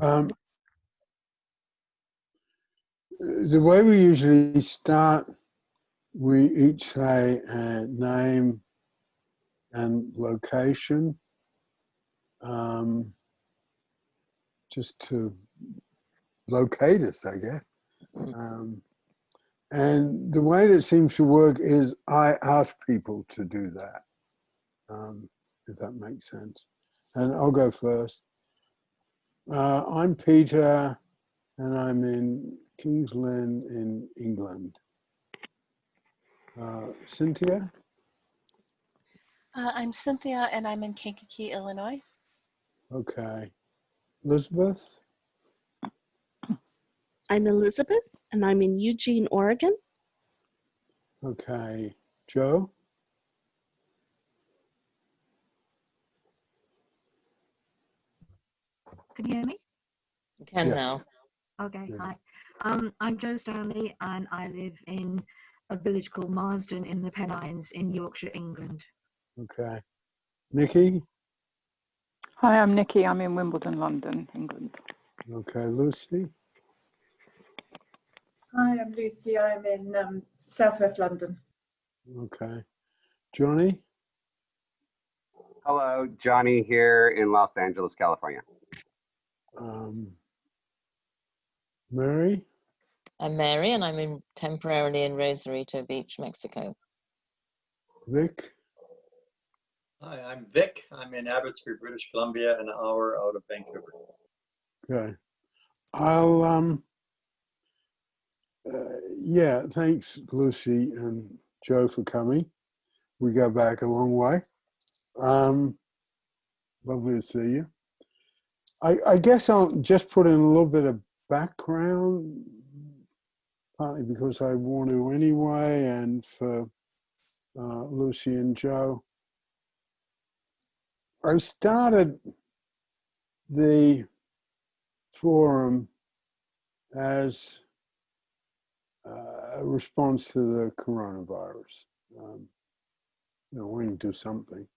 Um, the way we usually start, we each say a name and location, just to locate us, I guess. And the way that seems to work is I ask people to do that, if that makes sense. And I'll go first. I'm Peter, and I'm in King's Lynn in England. Cynthia? I'm Cynthia, and I'm in Kankakee, Illinois. Okay. Elizabeth? I'm Elizabeth, and I'm in Eugene, Oregon. Okay. Joe? Can you hear me? You can Yes. now. Okay, Yeah. hi. I'm Joe Stanley, and I live in a village called Marsden in the Pennines in Yorkshire, England. Okay. Nikki? Hi, I'm Nikki. I'm in Wimbledon, London, England. Okay. Lucy? Hi, I'm Lucy. I'm in southwest London. Okay. Johnny? Hello, Johnny here in Los Angeles, California. Mary? I'm Mary, and I'm temporarily in Rosarito Beach, Mexico. Vic? Hi, I'm Vic. I'm in Abbotsford, British Columbia, an hour out of Vancouver. Okay. I'll, yeah, thanks, Lucy and Joe, for coming. We go back a long way. Lovely to see you. I guess I'll just put in a little bit of background, partly because I want to anyway, and for Lucy and Joe. I started the forum as a response to the coronavirus, wanting to do something.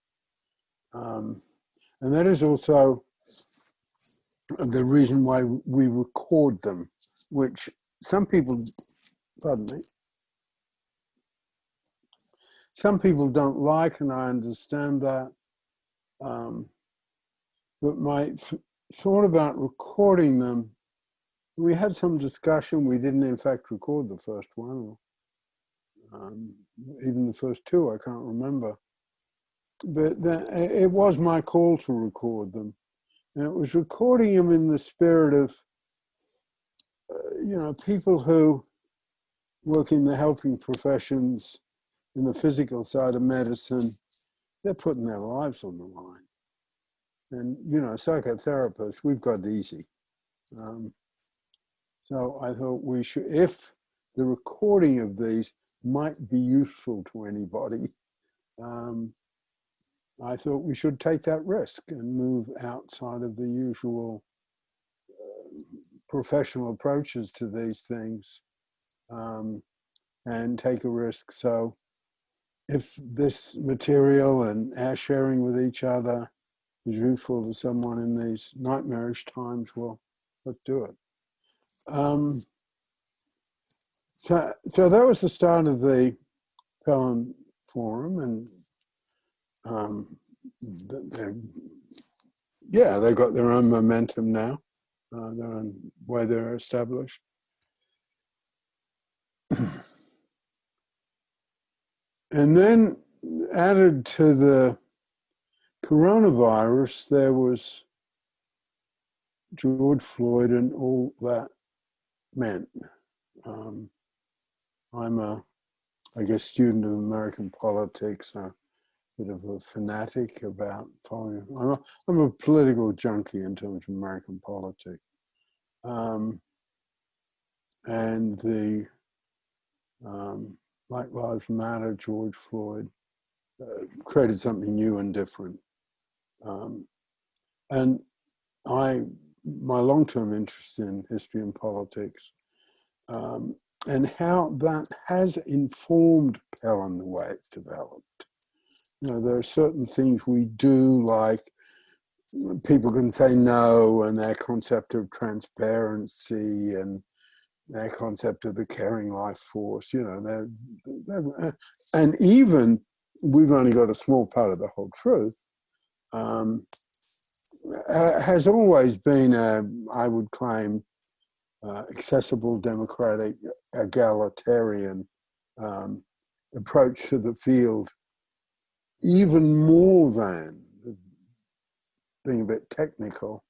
And that is also the reason why we record them, which some people, pardon me, some people don't like, and I understand that. But my thought about recording them, we had some discussion. We didn't, in fact, record the first one, or even the first two, I can't remember. But it was my call to record them. And it was recording them in the spirit of, people who work in the helping professions in the physical side of medicine. They're putting their lives on the line. And, psychotherapists, we've got it easy. So I thought we should, if the recording of these might be useful to anybody, I thought we should take that risk and move outside of the usual professional approaches to these things, and take a risk. So if this material and our sharing with each other is useful to someone in these nightmarish times, well, let's do it. So that was the start of the Pellin Forum, and they've got their own momentum now, their own way they're established. And then added to the coronavirus, there was George Floyd and all that meant. I'm a student of American politics, a bit of a fanatic about following. I'm a political junkie in terms of American politics. And the Black Lives Matter, George Floyd, created something new and different. And my long-term interest in history and politics, and how that has informed Pellin the way it's developed. There are certain things we do, like people can say no, and their concept of transparency and their concept of the caring life force, you know, and even we've only got a small part of the whole truth, has always been I would claim, accessible, democratic, egalitarian approach to the field, even more than, being a bit technical,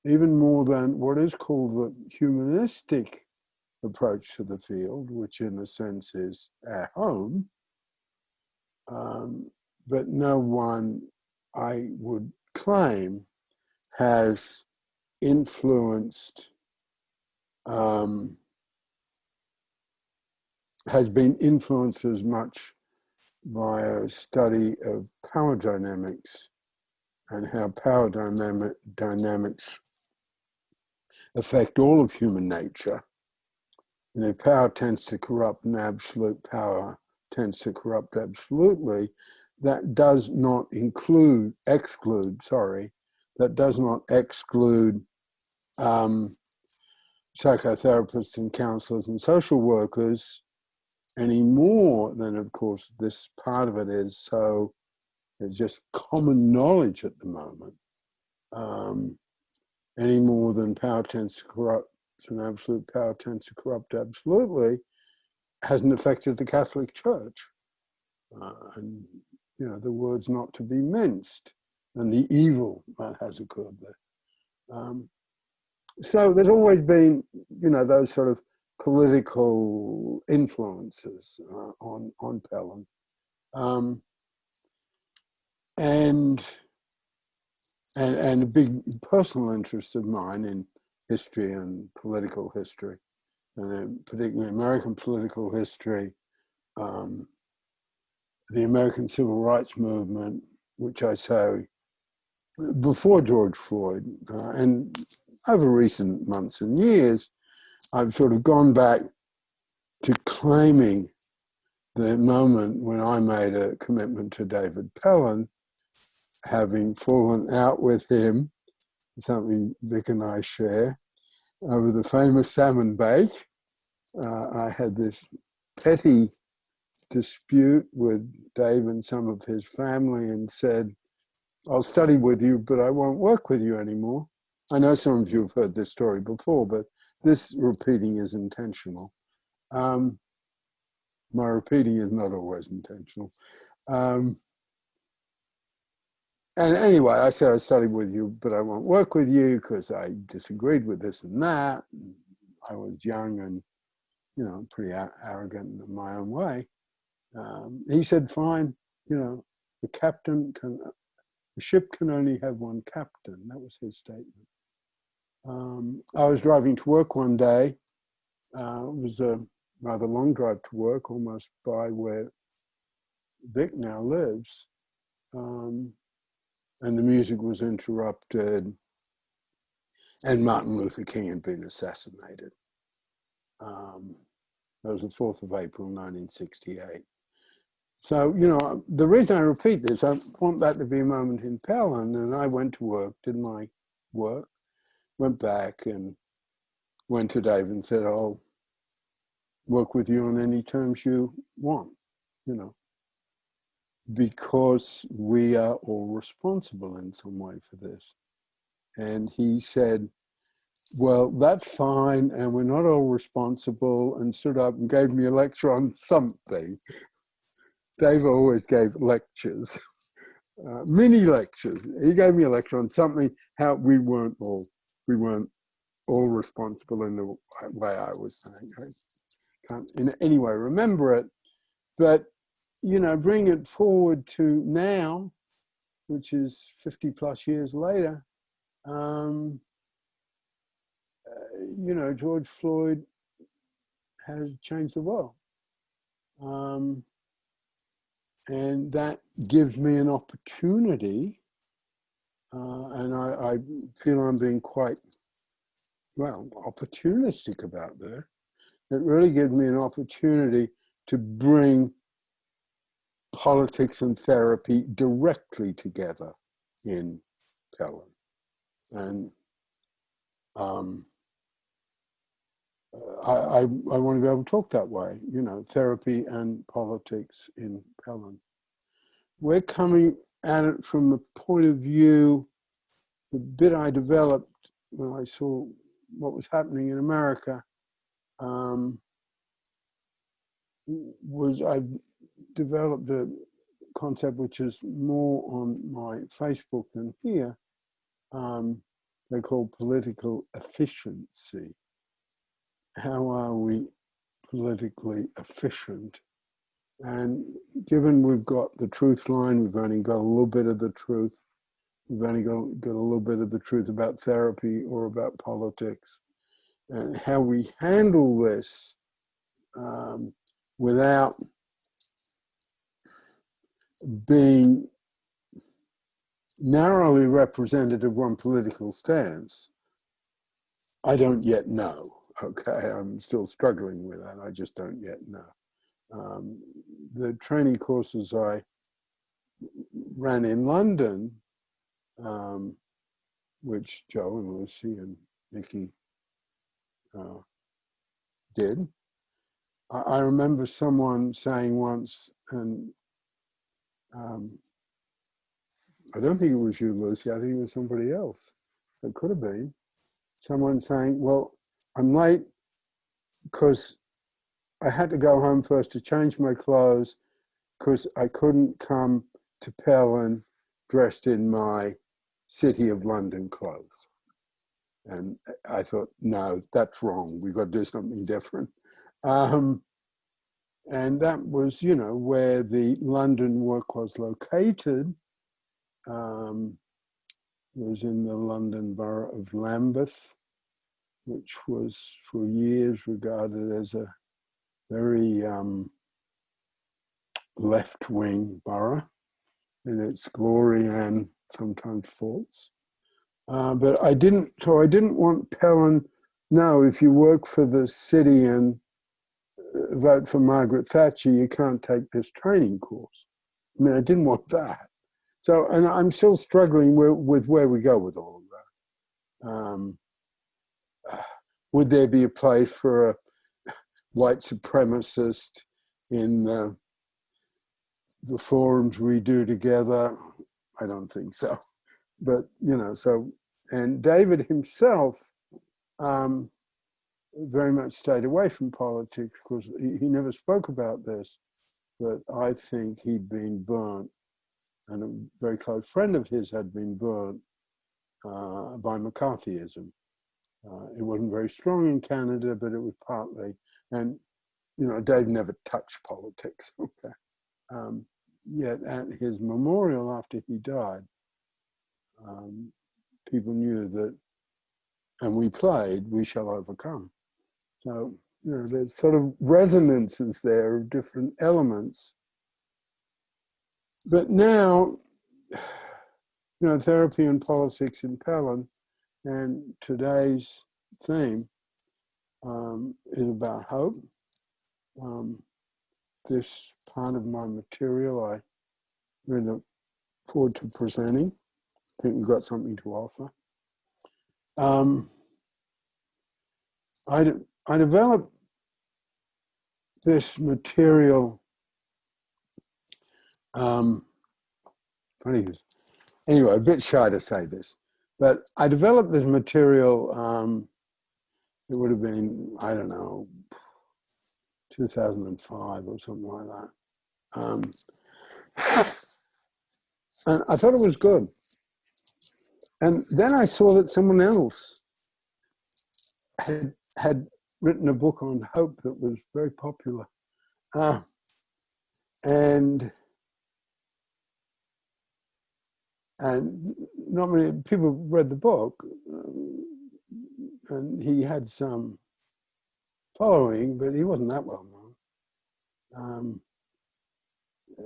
even more than what is called the humanistic approach to the field, which in a sense is our home. But no one, I would claim, has influenced, has been influenced as much by a study of power dynamics and how power dynamics affect all of human nature. And if power tends to corrupt and absolute power tends to corrupt absolutely, that does not exclude psychotherapists and counselors and social workers any more than, of course, this part of it is. So it's just common knowledge at the moment. Any more than power tends to corrupt and absolute power tends to corrupt absolutely, hasn't affected the Catholic Church. And, you know, the word's not to be minced, and the evil that has occurred there. So there's always been, you know, those sort of political influences on Pellin. And a big personal interest of mine in history and political history, and then particularly American political history, the American Civil Rights Movement, which I say before George Floyd, and over recent months and years, I've sort of gone back to claiming the moment when I made a commitment to David Pellin, having fallen out with him, something Vic and I share, over the famous salmon bake. I had this petty dispute with Dave and some of his family and said, I'll study with you, but I won't work with you anymore. I know some of you have heard this story before, but this repeating is intentional. My repeating is not always intentional. And anyway, I said, I studied with you, but I won't work with you because I disagreed with this and that. I was young and, you know, pretty arrogant in my own way. He said, fine, you know, the ship can only have one captain. That was his statement. I was driving to work one day. It was a rather long drive to work, almost by where Vic now lives. And the music was interrupted, and Martin Luther King had been assassinated. That was the 4th of April, 1968. So, you know, the reason I repeat this, I want that to be a moment in Pellin, and I went to work, did my work, went back and went to Dave and said, I'll work with you on any terms you want, you know, because we are all responsible in some way for this. And he said, well, that's fine, and we're not all responsible, and stood up and gave me a lecture on something. Dave always gave lectures, mini lectures. He gave me a lecture on something, how we weren't all responsible in the way I was saying. I can't in any way remember it, but, you know, bring it forward to now, which is 50 plus years later, you know, George Floyd has changed the world. And that gives me an opportunity, and I feel I'm being quite, well, opportunistic about that. It really gives me an opportunity to bring politics and therapy directly together. in Pellin. And I want to be able to talk that way, therapy and politics in Pellin. We're coming at it from the point of view, the bit I developed when I saw what was happening in America, was I developed a concept which is more on my Facebook than here. They call political efficiency. How are we politically efficient? And given we've got the truth line, we've only got a little bit of the truth. We've only got a little bit of the truth about therapy or about politics, and how we handle this without being narrowly representative of one political stance, I don't yet know. Okay, I'm still struggling with that. I just don't yet know. The training courses I ran in London, which Joe and Lucy and Nikki did, I remember someone saying once, and I don't think it was you, Lucy, I think it was somebody else. It could have been. Someone saying, well, I'm late because I had to go home first to change my clothes because I couldn't come to Pellin dressed in my City of London clothes. And I thought, no, that's wrong. We've got to do something different. And that was, where the London work was located. It was in the London borough of Lambeth, which was for years regarded as a very left-wing borough in its glory and sometimes faults. But I didn't want Pellin, no, if you work for the city and vote for Margaret Thatcher, you can't take this training course. I mean, I didn't want that. So, and I'm still struggling with where we go with all of that. Would there be a place for a white supremacist in the forums we do together? I don't think so. But, and David himself very much stayed away from politics because he never spoke about this, but I think he'd been burnt, and a very close friend of his had been burnt by McCarthyism. It wasn't very strong in Canada, but it was partly, and Dave never touched politics. Okay, yet at his memorial after he died, people knew that, and we played "We Shall Overcome." So there's sort of resonances there of different elements. But now, therapy and politics in Pellin, and today's theme is about hope. This part of my material I really look forward to presenting. I think we've got something to offer. I developed this material, funny, anyway, a bit shy to say this, but I developed this material, it would have been, I don't know, 2005 or something like that. And I thought it was good. And then I saw that someone else had written a book on hope that was very popular. And not many people read the book. And he had some following, but he wasn't that well known.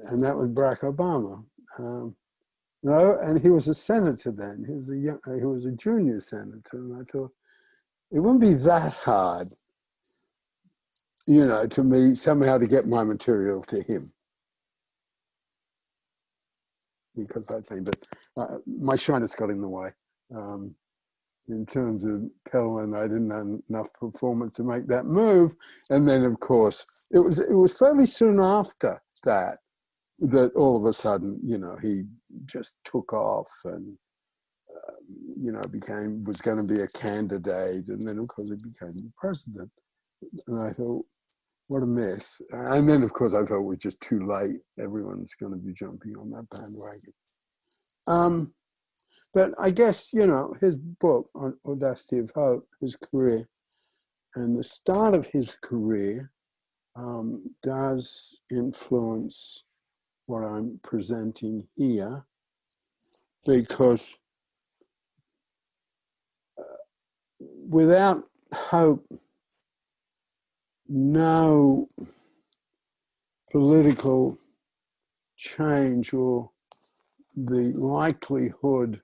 And that was Barack Obama. No, and he was a senator then. He was a junior senator, and I thought it wouldn't be that hard, to me somehow to get my material to him. because I think, but my shyness got in the way. In terms of Pellin, I didn't have enough performance to make that move. And then, of course, it was fairly soon after that all of a sudden, he just took off and, was going to be a candidate. And then, of course, he became the president. And I thought, what a mess. And then, of course, I thought it was just too late. Everyone's going to be jumping on that bandwagon. But I guess, his book, Audacity of Hope, his career, and the start of his career does influence what I'm presenting here, because without hope, no political change or the likelihood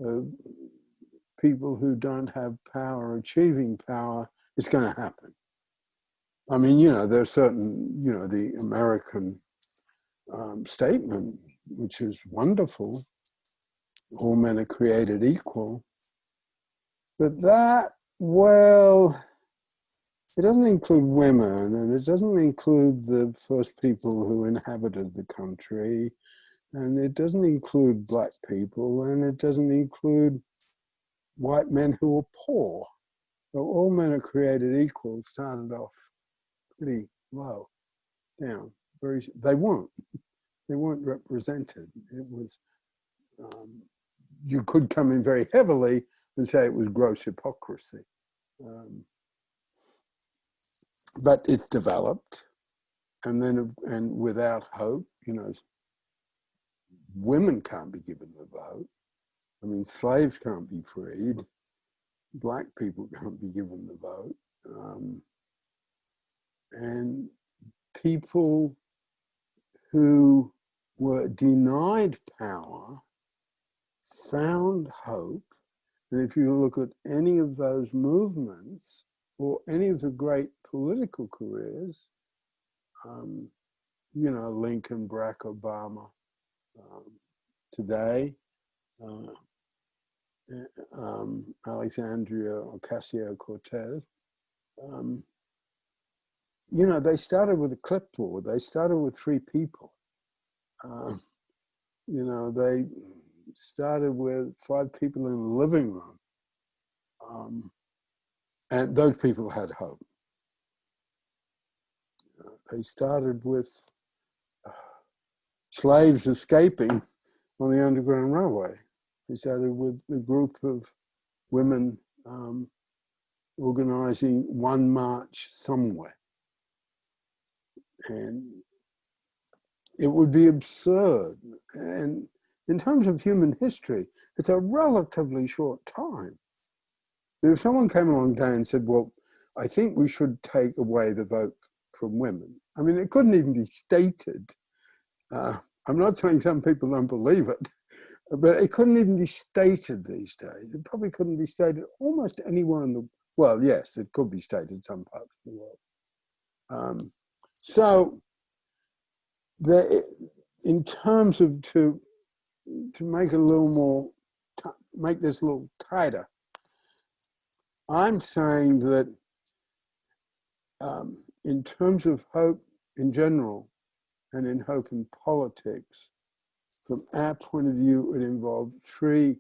of people who don't have power achieving power is going to happen. I mean, there's certain, the American statement, which is wonderful, all men are created equal, but that, well, it doesn't include women, and it doesn't include the first people who inhabited the country, and it doesn't include black people, and it doesn't include white men who were poor. So all men are created equal started off pretty low down. They weren't represented. It was, you could come in very heavily and say it was gross hypocrisy. But it developed, and without hope, women can't be given the vote. I mean, slaves can't be freed. Black people can't be given the vote. And people who were denied power found hope. And if you look at any of those movements or any of the great political careers, Lincoln, Barack Obama, today, Alexandria Ocasio-Cortez, they started with a clipboard. They started with 3 people. They started with 5 people in the living room. And those people had hope. They started with slaves escaping on the Underground Railway. They started with a group of women organizing one march somewhere. And it would be absurd. And in terms of human history, it's a relatively short time. If someone came along today and said, well, I think we should take away the vote from women. I mean, it couldn't even be stated. I'm not saying some people don't believe it, but it couldn't even be stated these days. It probably couldn't be stated almost anywhere in the, well, yes, it could be stated in some parts of the world. So in terms of to make it a little more, make this a little tighter, I'm saying that in terms of hope in general and in hope in politics, from our point of view, it involved 3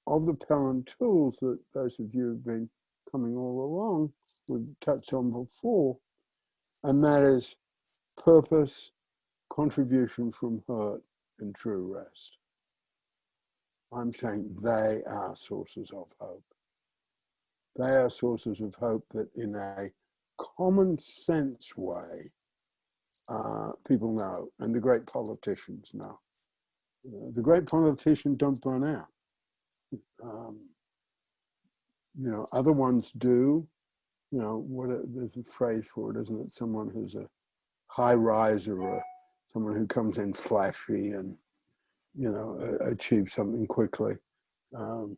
of the Pellin tools that those of you who've been coming all along, we've touched on before, and that is purpose, contribution from hurt, and true rest. I'm saying they are sources of hope. They are sources of hope that in a common sense way, people know, and the great politicians know. The great politicians don't burn out. Other ones do. There's a phrase for it, isn't it? Someone who's a high riser or someone who comes in flashy and, achieves something quickly. But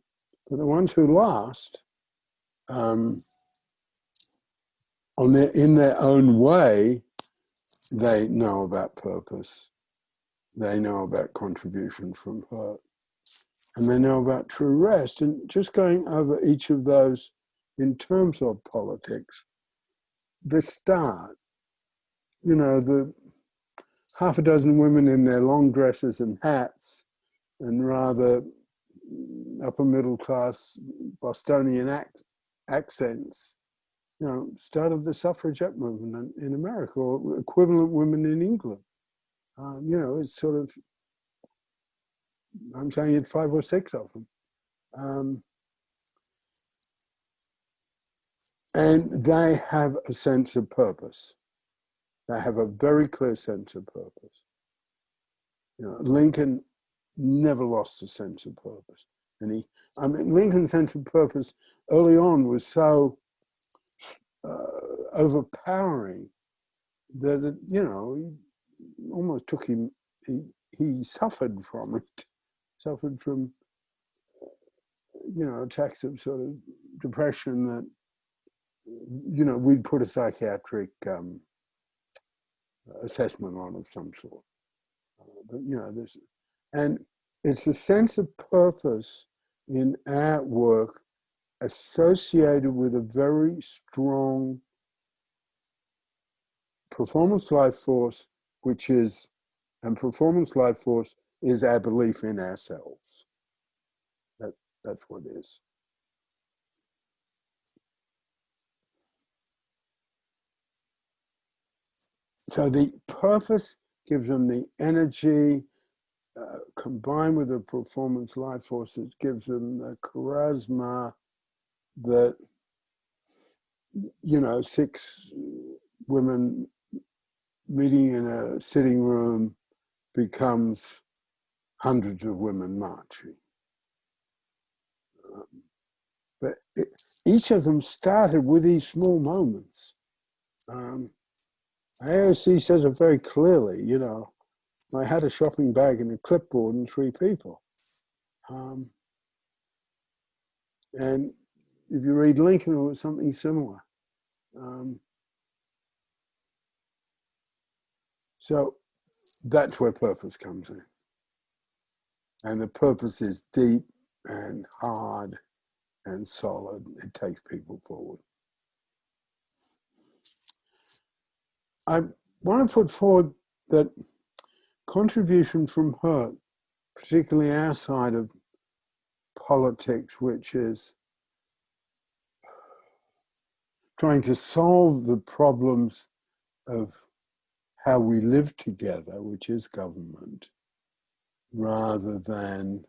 the ones who last, in their own way, they know about purpose. they know about contribution from hurt, and they know about true rest. And just going over each of those in terms of politics, the start, you know, the half a dozen women in their long dresses and hats and rather upper middle class Bostonian accents, you know, started the suffragette movement in America, or equivalent women in England. You know, it's sort of, I'm saying it 5 or 6 of them. And they have a sense of purpose. They have a very clear sense of purpose. You know, Lincoln never lost a sense of purpose. And Lincoln's sense of purpose early on was so overpowering that it, you know, almost took him. He suffered from it. Suffered from, you know, attacks of sort of depression that, you know, we'd put a psychiatric assessment on of some sort. But you know, this, and it's a sense of purpose in our work associated with a very strong performance life force, which is, and performance life force is our belief in ourselves. That's what it is. So the purpose gives them the energy, combined with the performance life force, it gives them the charisma that, you know, 6 women meeting in a sitting room becomes hundreds of women marching. But each of them started with these small moments. AOC says it very clearly, you know, I had a shopping bag and a clipboard and 3 people. And if you read Lincoln, it was something similar. So that's where purpose comes in. And the purpose is deep and hard and solid. It takes people forward. I want to put forward that contribution from hurt, particularly our side of politics, which is trying to solve the problems of how we live together, which is government, rather than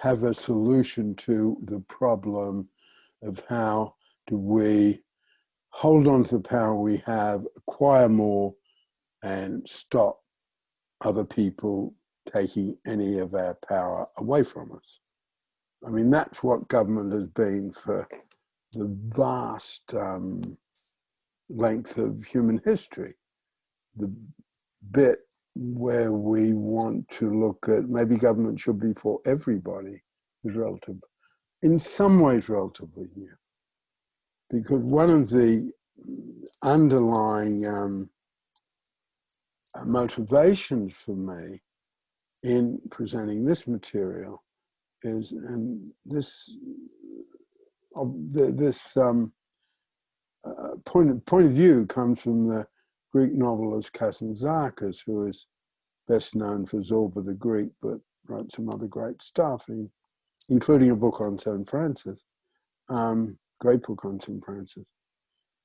have a solution to the problem of how do we hold on to the power we have, acquire more, and stop other people taking any of our power away from us. I mean, that's what government has been for the vast length of human history. The bit where we want to look at maybe government should be for everybody is relative, in some ways relatively new. Because one of the underlying motivations for me in presenting this material is, and this point of view comes from the Greek novelist Kazantzakis, who is best known for Zorba the Greek, but wrote some other great stuff, including a book on St. Francis, great book on St. Francis.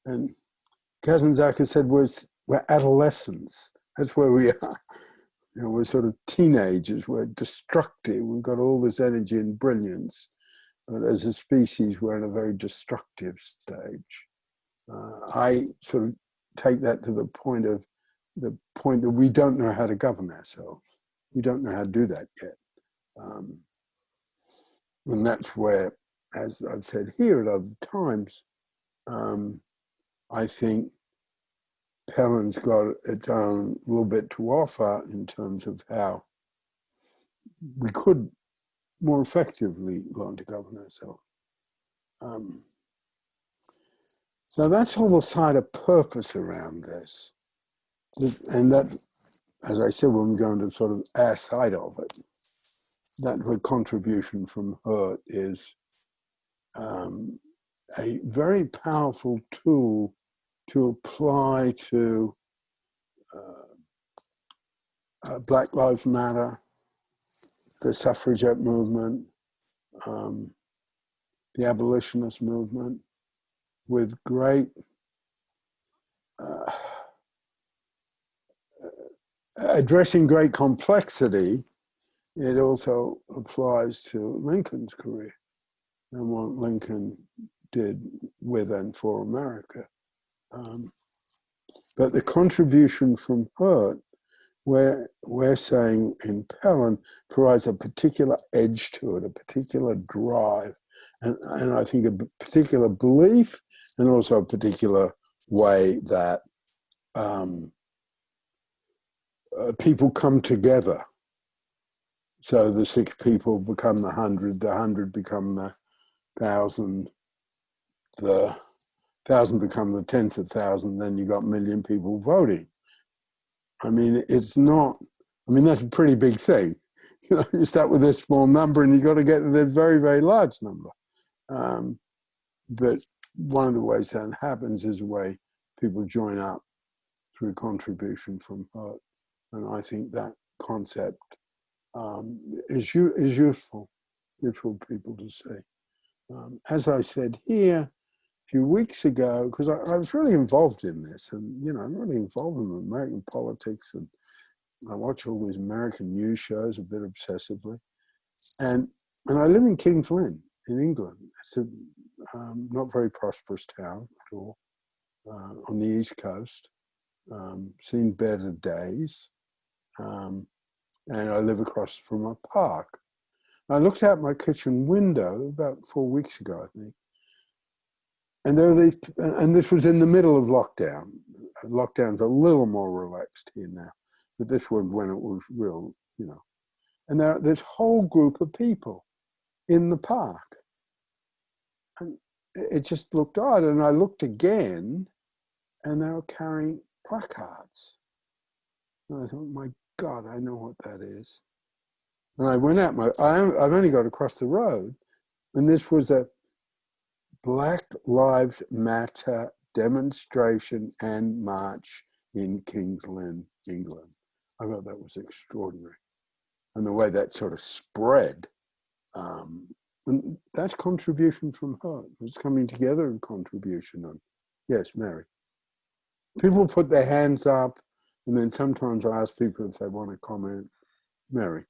And Kazantzakis said, we're adolescents. That's where we are. You know, we're sort of teenagers. We're destructive. We've got all this energy and brilliance. But as a species, we're in a very destructive stage. I sort of take that to the point that we don't know how to govern ourselves. We don't know how to do that yet. And that's where, as I've said here at other times, I think Pellin's got its own little bit to offer in terms of how we could more effectively learn to govern ourselves. So that's all the side of purpose around this. And that, as I said, when we go into sort of our side of it, that the contribution from hurt is a very powerful tool to apply to Black Lives Matter, the suffragette movement, the abolitionist movement, with great addressing great complexity. It also applies to Lincoln's career and what Lincoln did with and for America. But the contribution from hurt, we're saying in Pellin, provides a particular edge to it, a particular drive, and I think a particular belief, and also a particular way that people come together. So the 6 people become the 100 become the 1,000, the 1,000 become the 10th of 1,000, then you got 1 million people voting. I mean, it's not, I mean, that's a pretty big thing. You know, you start with this small number and you got to get to the very, very large number. But one of the ways that happens is the way people join up through contribution from hurt. And I think that concept is useful for people to see. As I said here a few weeks ago, because I was really involved in this, and you know, I'm really involved in American politics, and I watch all these American news shows a bit obsessively, and I live in King's Lynn in England. It's a not very prosperous town at all, on the East Coast. Seen better days, and I live across from a park. I looked out my kitchen window about 4 weeks ago, I think, and there were these, and this was in the middle of lockdown. Lockdown's a little more relaxed here now, but this was when it was real, you know. And there, this whole group of people in the park, and it just looked odd. And I looked again, and they were carrying placards. And I thought, my God, I know what that is. And I went out, I've only got across the road, and this was a Black Lives Matter demonstration and march in King's Lynn, England. I thought that was extraordinary. And the way that sort of spread, and that's contribution from hurt. It's coming together in contribution. On, yes, Mary. People put their hands up, and then sometimes I ask people if they want to comment. Mary.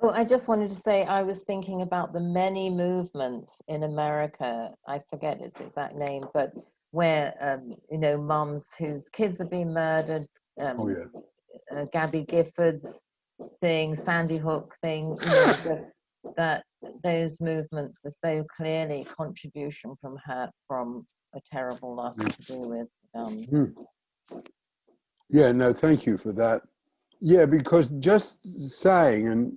Oh, I just wanted to say I was thinking about the many movements in America. I forget its exact name, but where you know, mums whose kids have been murdered. Oh yeah. Gabby Gifford's thing, Sandy Hook thing. You know, that those movements are so clearly contribution from her, from a terrible loss to do with. Yeah. No, thank you for that. Yeah, because just saying, and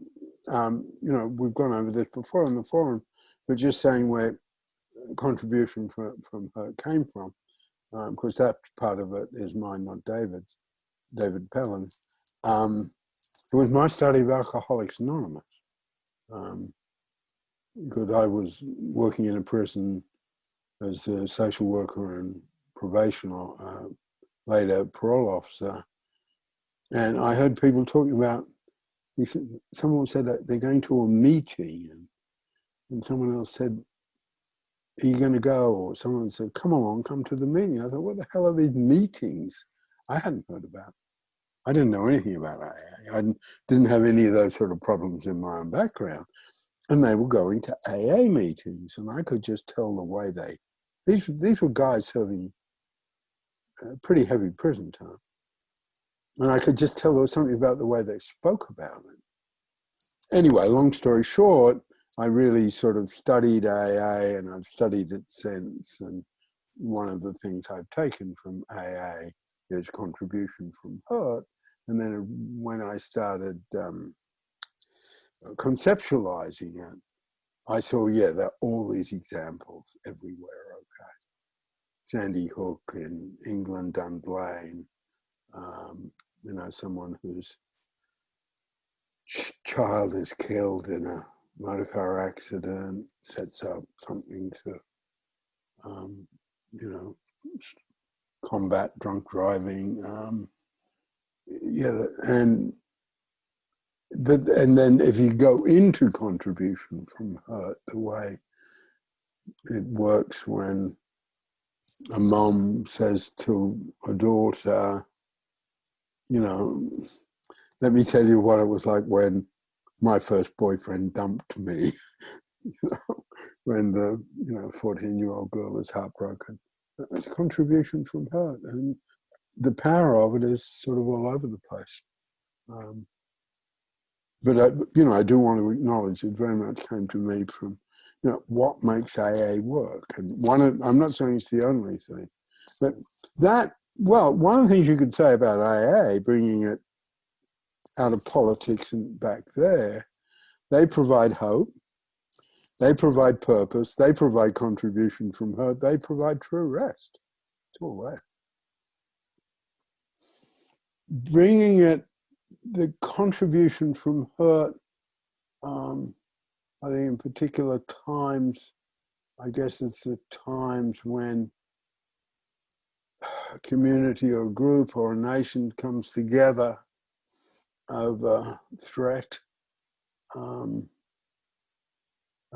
you know, we've gone over this before in the forum, but just saying where contribution from her came from, because that part of it is mine, not David's, David Pellin. It was my study of Alcoholics Anonymous, because I was working in a prison as a social worker and probation, or later parole officer, and I heard people talking about. Someone said that they're going to a meeting, and someone else said, "Are you going to go?" Or someone said, "Come along, come to the meeting." I thought, "What the hell are these meetings?" I hadn't heard about. I didn't know anything about AA. I didn't have any of those sort of problems in my own background, and they were going to AA meetings, and I could just tell the way these were guys serving pretty heavy prison time. And I could just tell there was something about the way they spoke about it. Anyway, long story short, I really sort of studied AA, and I've studied it since. And one of the things I've taken from AA is contribution from hurt. And then when I started conceptualizing it, I saw, yeah, there are all these examples everywhere, okay. Sandy Hook in England, Dunblane, you know, someone whose child is killed in a motor car accident sets up something to, you know, combat drunk driving. Yeah, and then if you go into contribution from hurt, the way it works when a mom says to a daughter, you know, let me tell you what it was like when my first boyfriend dumped me, you know, when the, you know, 14-year-old girl was heartbroken. It's a contribution from hurt, and the power of it is sort of all over the place. But I do want to acknowledge it very much came to me from, you know, what makes AA work. And I'm not saying it's the only thing, but one of the things you could say about AA, bringing it out of politics and back there, they provide hope, they provide purpose, they provide contribution from hurt, they provide true rest. It's all there. Bringing it, the contribution from hurt, I think in particular times, I guess it's the times when a community or a group or a nation comes together over threat. I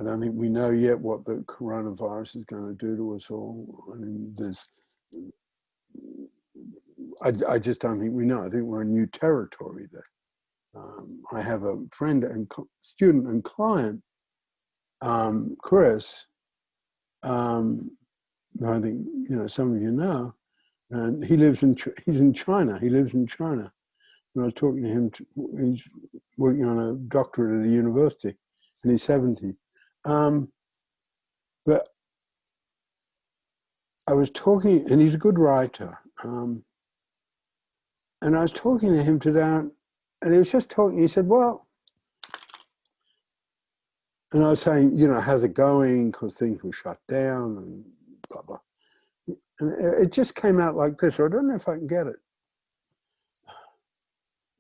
don't think we know yet what the coronavirus is going to do to us all. I mean, I just don't think we know. I think we're in new territory there. I have a friend and student and client, Chris, I think, you know, some of you know, and he's in China. He lives in China. When I was talking to him, he's working on a doctorate at a university, and he's 70. But I was talking, and he's a good writer. And I was talking to him today, and he was just talking. He said, well, and I was saying, you know, how's it going? Because things were shut down and blah, blah. And it just came out like this. I don't know if I can get it.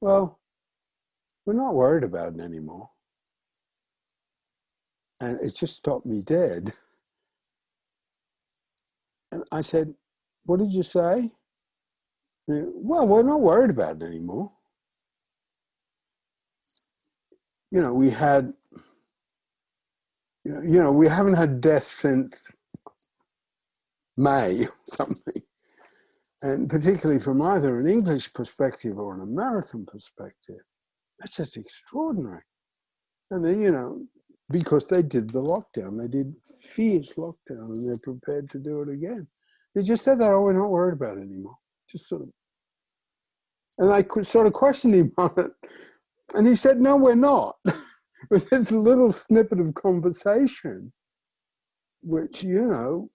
Well, we're not worried about it anymore. And it just stopped me dead. And I said, what did you say? Well, we're not worried about it anymore. You know, we haven't had death since May or something. And particularly from either an English perspective or an American perspective, that's just extraordinary. And then, you know, because they did the lockdown, they did fierce lockdown, and they're prepared to do it again. They just said that, oh, we're not worried about it anymore. Just sort of. And I could sort of question him on it. And he said, no, we're not. But there's a little snippet of conversation, which, you know,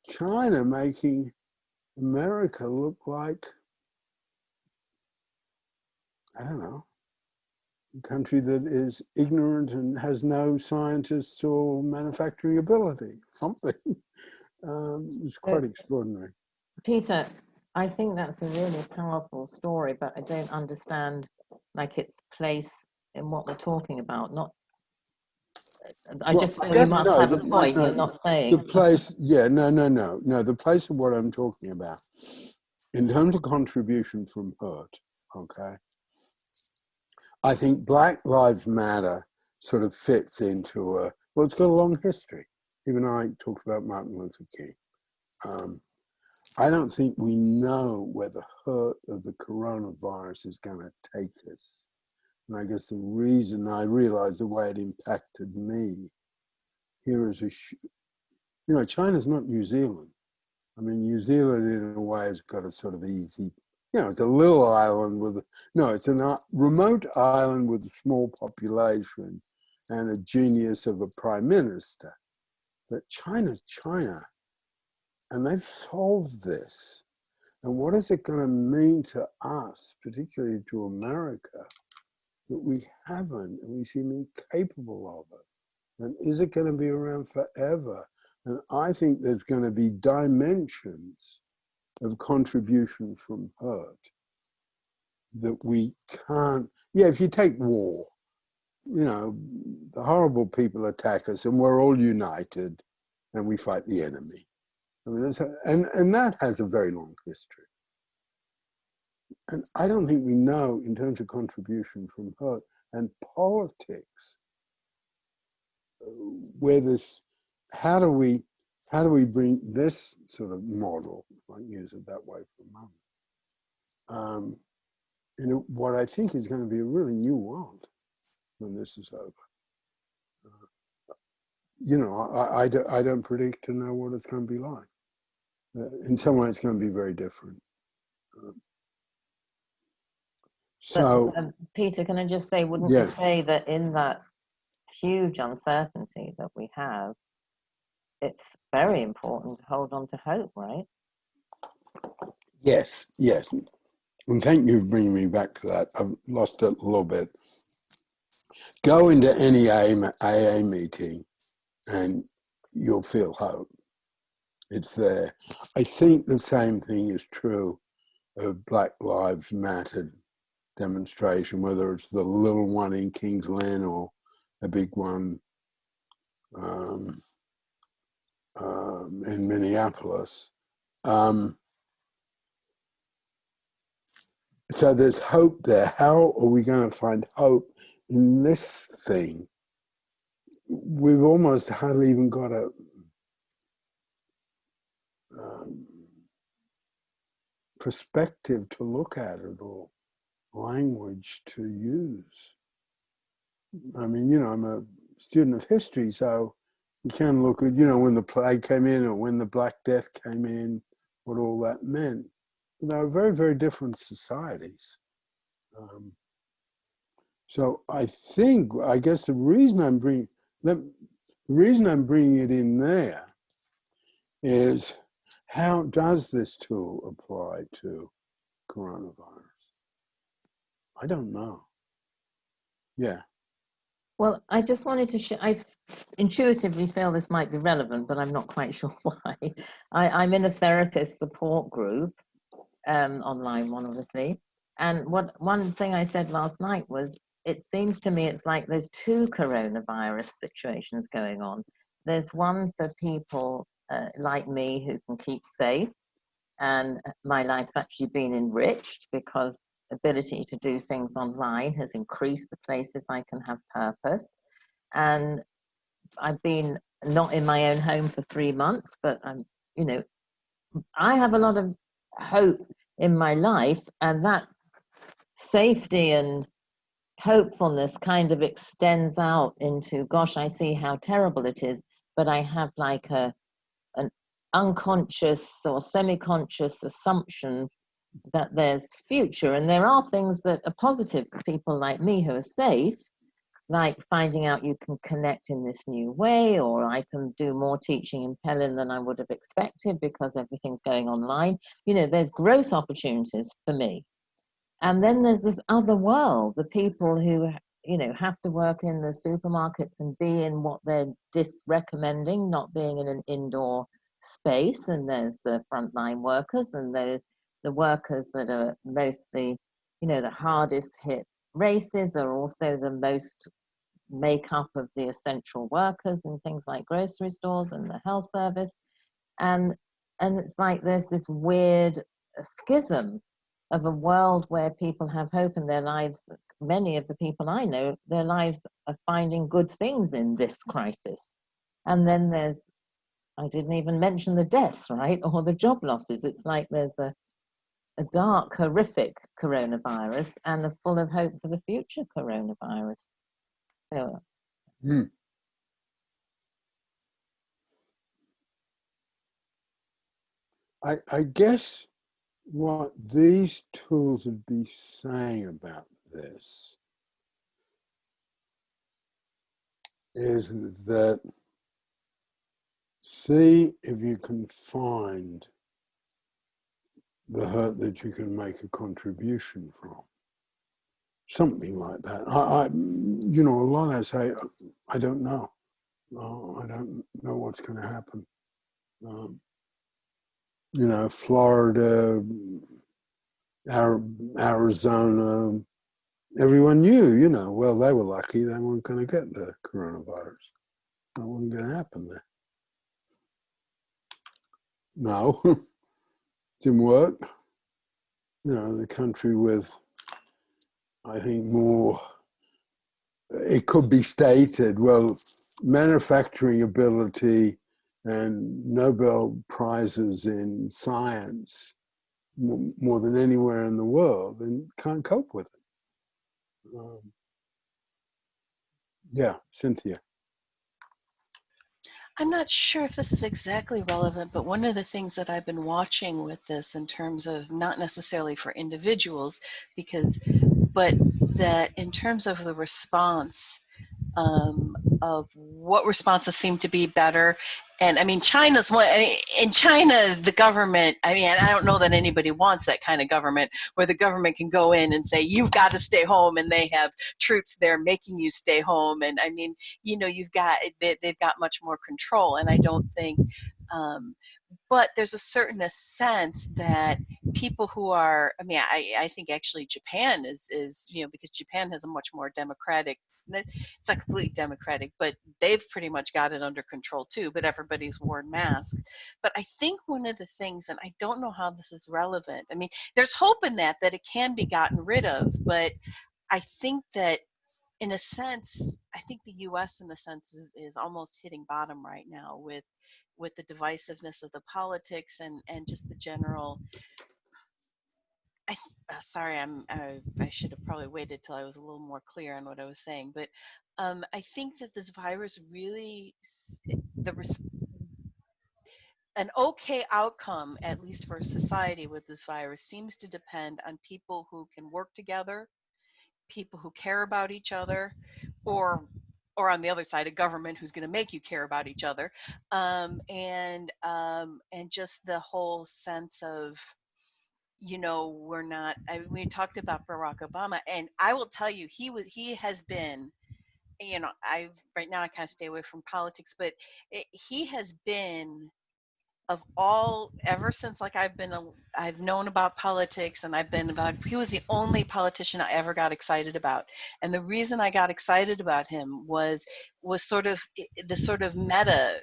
China making America look like, I don't know, a country that is ignorant and has no scientists or manufacturing ability, something. It's quite extraordinary. Peter, I think that's a really powerful story, but I don't understand, like, its place in what we're talking about. I just feel you must have a point you're not saying. The place, yeah, no. The place of what I'm talking about, in terms of contribution from hurt, okay, I think Black Lives Matter sort of fits into it's got a long history. Even I talked about Martin Luther King. I don't think we know where the hurt of the coronavirus is going to take us. And I guess the reason I realized the way it impacted me here is, China's not New Zealand. I mean, New Zealand in a way has got a sort of easy, it's a little island it's a remote island with a small population and a genius of a prime minister. But China's China, and they've solved this. And what is it going to mean to us, particularly to America, that we haven't, and we seem incapable of it? And is it going to be around forever? And I think there's going to be dimensions of contribution from hurt that we can't, yeah, if you take war, you know, the horrible people attack us and we're all united and we fight the enemy. I mean, and that has a very long history. And I don't think we know, in terms of contribution from hurt and politics, where this, how do we bring this sort of model, if I can use it that way for a moment, in what I think is going to be a really new world when this is over. You know, I don't predict to know what it's going to be like. In some way, it's going to be very different. So, Peter, can I just say, wouldn't yeah. you say that in that huge uncertainty that we have, it's very important to hold on to hope, right? Yes, yes. And thank you for bringing me back to that. I've lost it a little bit. Go into any AA meeting and you'll feel hope. It's there. I think the same thing is true of Black Lives Matter demonstration, whether it's the little one in King's Lynn or a big one in Minneapolis. So there's hope there. How are we going to find hope in this thing? We've almost hardly even got a perspective to look at it or language to use. I mean, you know, I'm a student of history, so you can look at, you know, when the plague came in or when the Black Death came in, what all that meant. They are very, very different societies. So I guess the reason I'm bringing it in there is, how does this tool apply to coronavirus? I don't know. Yeah. Well, I just wanted to I intuitively feel this might be relevant, but I'm not quite sure why. I'm in a therapist support group, online one, obviously. And one thing I said last night was, it seems to me it's like there's two coronavirus situations going on. There's one for people like me who can keep safe, and my life's actually been enriched because ability to do things online has increased the places I can have purpose. And I've been not in my own home for 3 months, but I'm, you know, I have a lot of hope in my life, and that safety and hopefulness kind of extends out into, gosh, I see how terrible it is, but I have like an unconscious or semi-conscious assumption that there's future, and there are things that are positive for people like me who are safe, like finding out you can connect in this new way, or I can do more teaching in Pellin than I would have expected because everything's going online. You know, there's growth opportunities for me. And then there's this other world, the people who, you know, have to work in the supermarkets and be in what they're recommending, not being in an indoor space. And there's the frontline workers, and the workers that are mostly, you know, the hardest hit races are also the most make up of the essential workers in things like grocery stores and the health service. And it's like there's this weird schism of a world where people have hope in their lives. Many of the people I know, their lives are finding good things in this crisis. And then there's, I didn't even mention the deaths, right? Or the job losses. It's like there's a dark, horrific coronavirus and a full of hope for the future coronavirus. So, I guess what these tools would be saying about this is that, see if you can find the hurt that you can make a contribution from. Something like that. You know, a lot I say, I don't know. I don't know what's going to happen. You know, Florida, Arizona, everyone knew, you know, well, they were lucky they weren't going to get the coronavirus. That wasn't going to happen there. No, didn't work. You know, the country with, I think, more, it could be stated, well, manufacturing ability and Nobel Prizes in science more than anywhere in the world, and can't cope with it. Yeah, Cynthia. I'm not sure if this is exactly relevant, but one of the things that I've been watching with this in terms of not necessarily for individuals, but that in terms of the response, of what responses seem to be better. And I mean, China's one. In China, the government, I mean, I don't know that anybody wants that kind of government where the government can go in and say, you've got to stay home, and they have troops there making you stay home. And I mean, you know, they've got much more control. And I don't think, but there's a certain sense that people who are, I mean, I think actually Japan is, you know, because Japan has a much more democratic, it's not completely democratic, but they've pretty much got it under control too, but everybody's worn masks. But I think one of the things, and I don't know how this is relevant, I mean, there's hope in that it can be gotten rid of, but I think that in a sense, I think the U.S. in a sense is almost hitting bottom right now with the divisiveness of the politics and just the general. Sorry, I should have probably waited till I was a little more clear on what I was saying, but I think that this virus really, an okay outcome, at least for society with this virus, seems to depend on people who can work together, people who care about each other, or on the other side, a government who's going to make you care about each other, and just the whole sense of, you know, we talked about Barack Obama, and I will tell you, he has been, you know, right now I kind of stay away from politics, but he has been, of all, ever since like I've known about politics, and he was the only politician I ever got excited about. And the reason I got excited about him was sort of the sort of meta.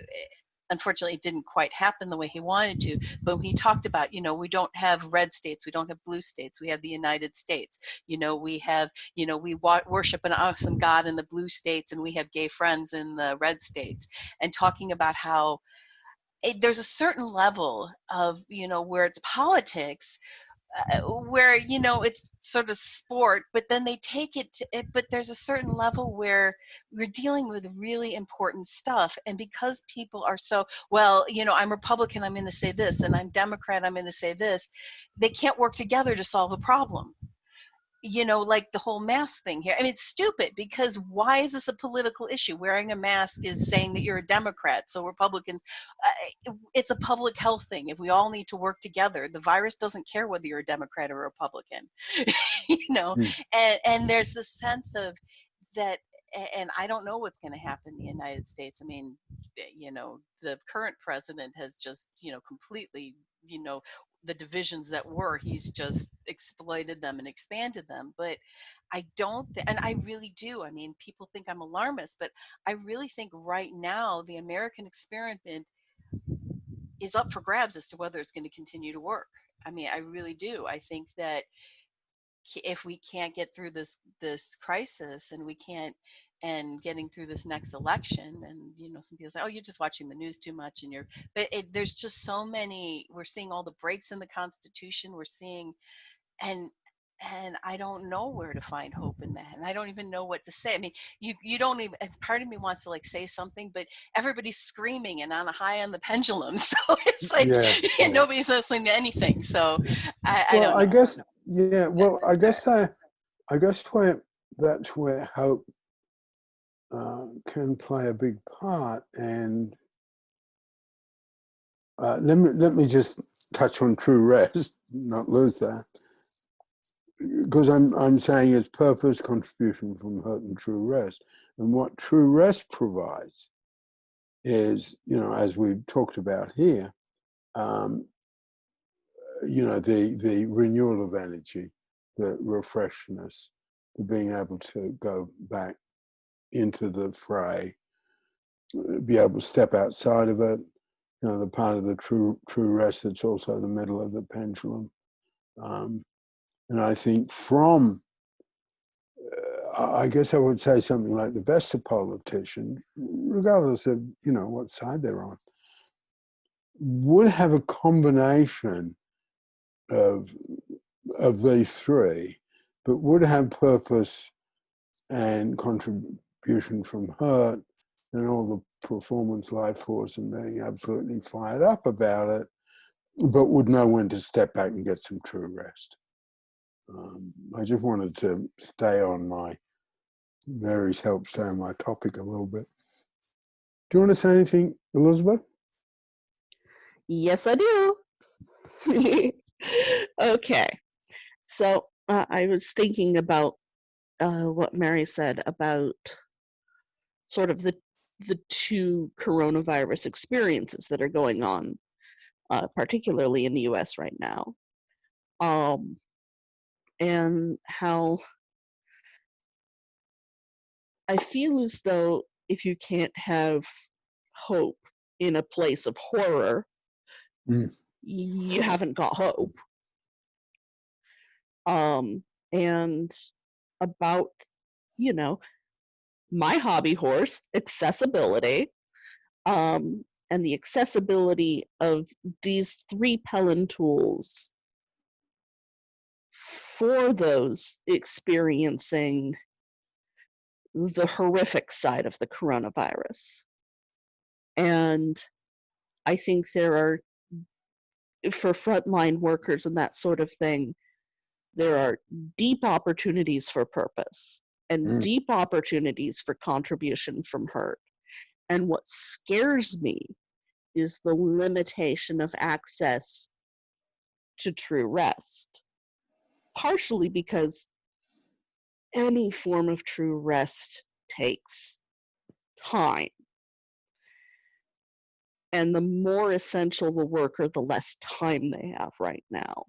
Unfortunately, it didn't quite happen the way he wanted to, but when he talked about, you know, we don't have red states, we don't have blue states, we have the United States. You know, we have, you know, we worship an awesome God in the blue states, and we have gay friends in the red states. And talking about how there's a certain level of, you know, where it's politics, where, you know, it's sort of sport, but then they take it to it, but there's a certain level where we're dealing with really important stuff. And because people are so, well, you know, I'm Republican, I'm going to say this, and I'm Democrat, I'm going to say this, they can't work together to solve a problem. You know, like the whole mask thing here. I mean, it's stupid, because why is this a political issue? Wearing a mask is saying that you're a Democrat. So Republicans, it's a public health thing. If we all need to work together, the virus doesn't care whether you're a Democrat or a Republican, you know, and there's a sense of that, and I don't know what's going to happen in the United States. I mean, you know, the current president has just, you know, completely, you know, the divisions that were, he's just exploited them and expanded them. But I don't, and I really do. I mean, people think I'm alarmist, but I really think right now the American experiment is up for grabs as to whether it's going to continue to work. I mean, I really do. I think that if we can't get through this crisis, and getting through this next election, and, you know, some people say, oh, you're just watching the news too much, and there's just so many, we're seeing all the breaks in the Constitution, we're seeing, and I don't know where to find hope in that, and I don't even know what to say. I mean, you don't even, part of me wants to like say something, but everybody's screaming and on a high on the pendulum, so it's like nobody's listening to anything. So I don't know. I guess, yeah. Well, I guess that's where hope can play a big part. And let me just touch on true rest, not lose that, because I'm saying it's purpose, contribution from hope, and true rest. And what true rest provides is, you know, as we've talked about here, you know, the renewal of energy, the refreshness, the being able to go back into the fray, be able to step outside of it, you know, the part of the true rest that's also the middle of the pendulum. And I think from, I guess I would say something like the best of politicians, regardless of, you know, what side they're on, would have a combination of these three, but would have purpose and contribution from hurt and all the performance, life force, and being absolutely fired up about it, but would know when to step back and get some true rest. I just wanted to stay on Mary's help stay on my topic a little bit. Do you want to say anything, Elizabeth? Yes, I do. Okay. So I was thinking about what Mary said about sort of the two coronavirus experiences that are going on, particularly in the U.S. right now, and how I feel as though if you can't have hope in a place of horror, you haven't got hope. And about, you know, my hobby horse, accessibility, and the accessibility of these three Pellin tools for those experiencing the horrific side of the coronavirus. And I think there are, for frontline workers and that sort of thing, there are deep opportunities for purpose and deep opportunities for contribution from hurt. And what scares me is the limitation of access to true rest, partially because any form of true rest takes time. And the more essential the worker, the less time they have right now.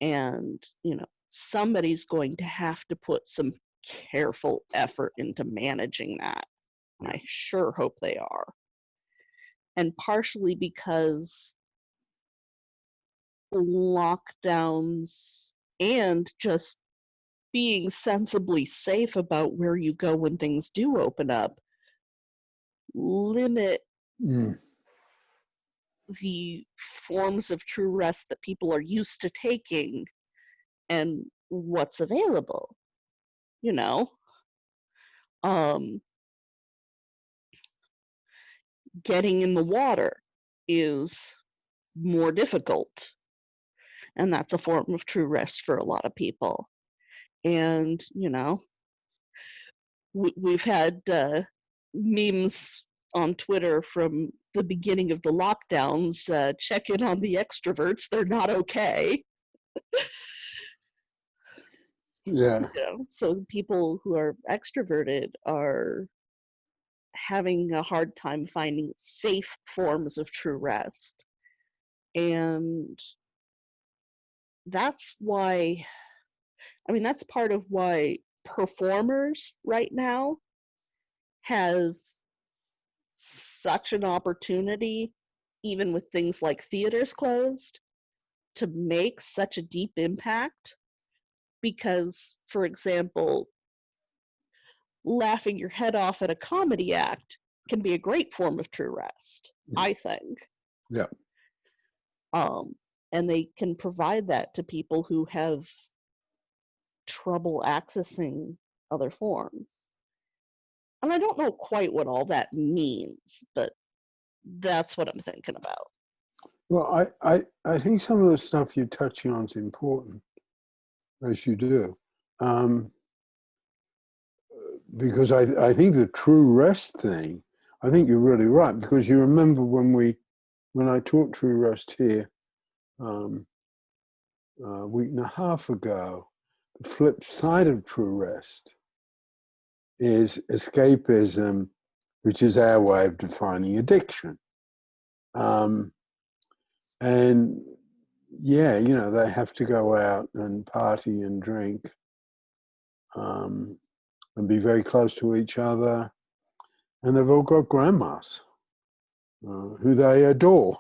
And, you know, somebody's going to have to put some careful effort into managing that. I sure hope they are. And partially because lockdowns and just being sensibly safe about where you go when things do open up limit the forms of true rest that people are used to taking and what's available, you know. Getting in the water is more difficult, and that's a form of true rest for a lot of people. And, you know, we've had memes on Twitter from the beginning of the lockdowns, check in on the extroverts, they're not okay. Yeah. So people who are extroverted are having a hard time finding safe forms of true rest. And that's why, I mean, that's part of why performers right now have such an opportunity, even with things like theaters closed, to make such a deep impact. Because, for example, laughing your head off at a comedy act can be a great form of true rest, I think. Yeah. And they can provide that to people who have trouble accessing other forms. And I don't know quite what all that means, but that's what I'm thinking about. Well, I think some of the stuff you're touching on is important, as you do. Because I think the true rest thing, I think you're really right, because you remember when I taught true rest here a week and a half ago, the flip side of true rest is escapism, which is our way of defining addiction. And yeah, you know, they have to go out and party and drink, and be very close to each other. And they've all got grandmas who they adore.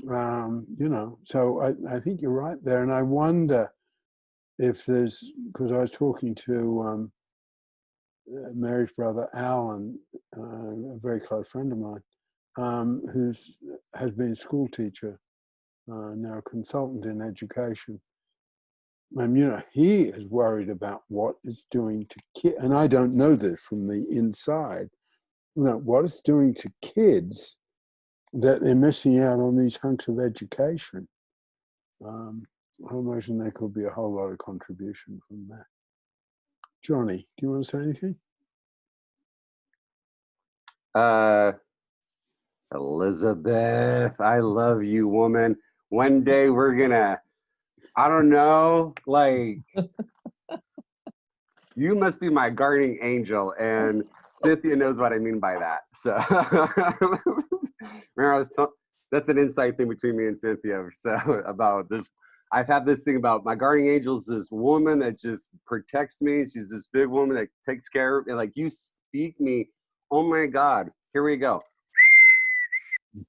You know, so I think you're right there. And I wonder if there's, because I was talking to Mary's brother, Alan, a very close friend of mine, has been a school teacher, now a consultant in education. And, you know, he is worried about what it's doing to kids. And I don't know this from the inside, you know, what it's doing to kids that they're missing out on these hunks of education. I imagine there could be a whole lot of contribution from that. Johnny, do you want to say anything? Elizabeth, I love you, woman. One day we're gonna, I don't know, like, you must be my guardian angel, and Cynthia knows what I mean by that. So, remember, that's an inside thing between me and Cynthia. So, about this, I've had this thing about my guardian angel is this woman that just protects me. She's this big woman that takes care of me. Like, you speak me, oh my God, here we go.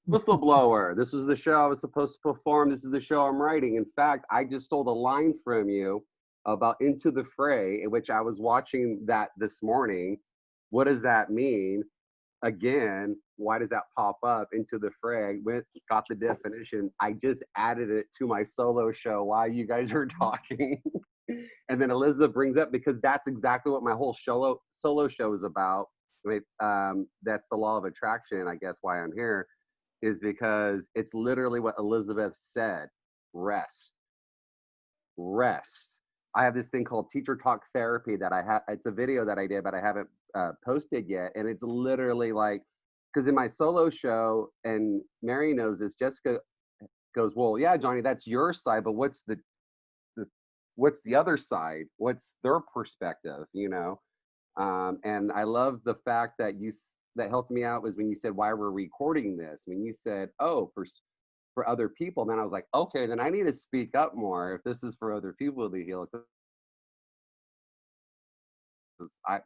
Whistleblower. This was the show I was supposed to perform. This is the show I'm writing. In fact, I just stole a line from you about Into the Fray, in which I was watching that this morning. What does that mean? Again, why does that pop up? Into the Fray. Got the definition. I just added it to my solo show while you guys were talking. And then Elizabeth brings up, because that's exactly what my whole solo show is about. That's the law of attraction, I guess, why I'm here, is because it's literally what Elizabeth said. Rest. I have this thing called Teacher Talk Therapy that I have. It's a video that I did, but I haven't posted yet. And it's literally like, because in my solo show, and Mary knows this, Jessica goes, well, yeah, Johnny, that's your side, but what's the other side? What's their perspective, you know? And I love the fact that that helped me out was when you said, why we're recording this. When you said, oh, for other people, then I was like, okay, then I need to speak up more if this is for other people to heal.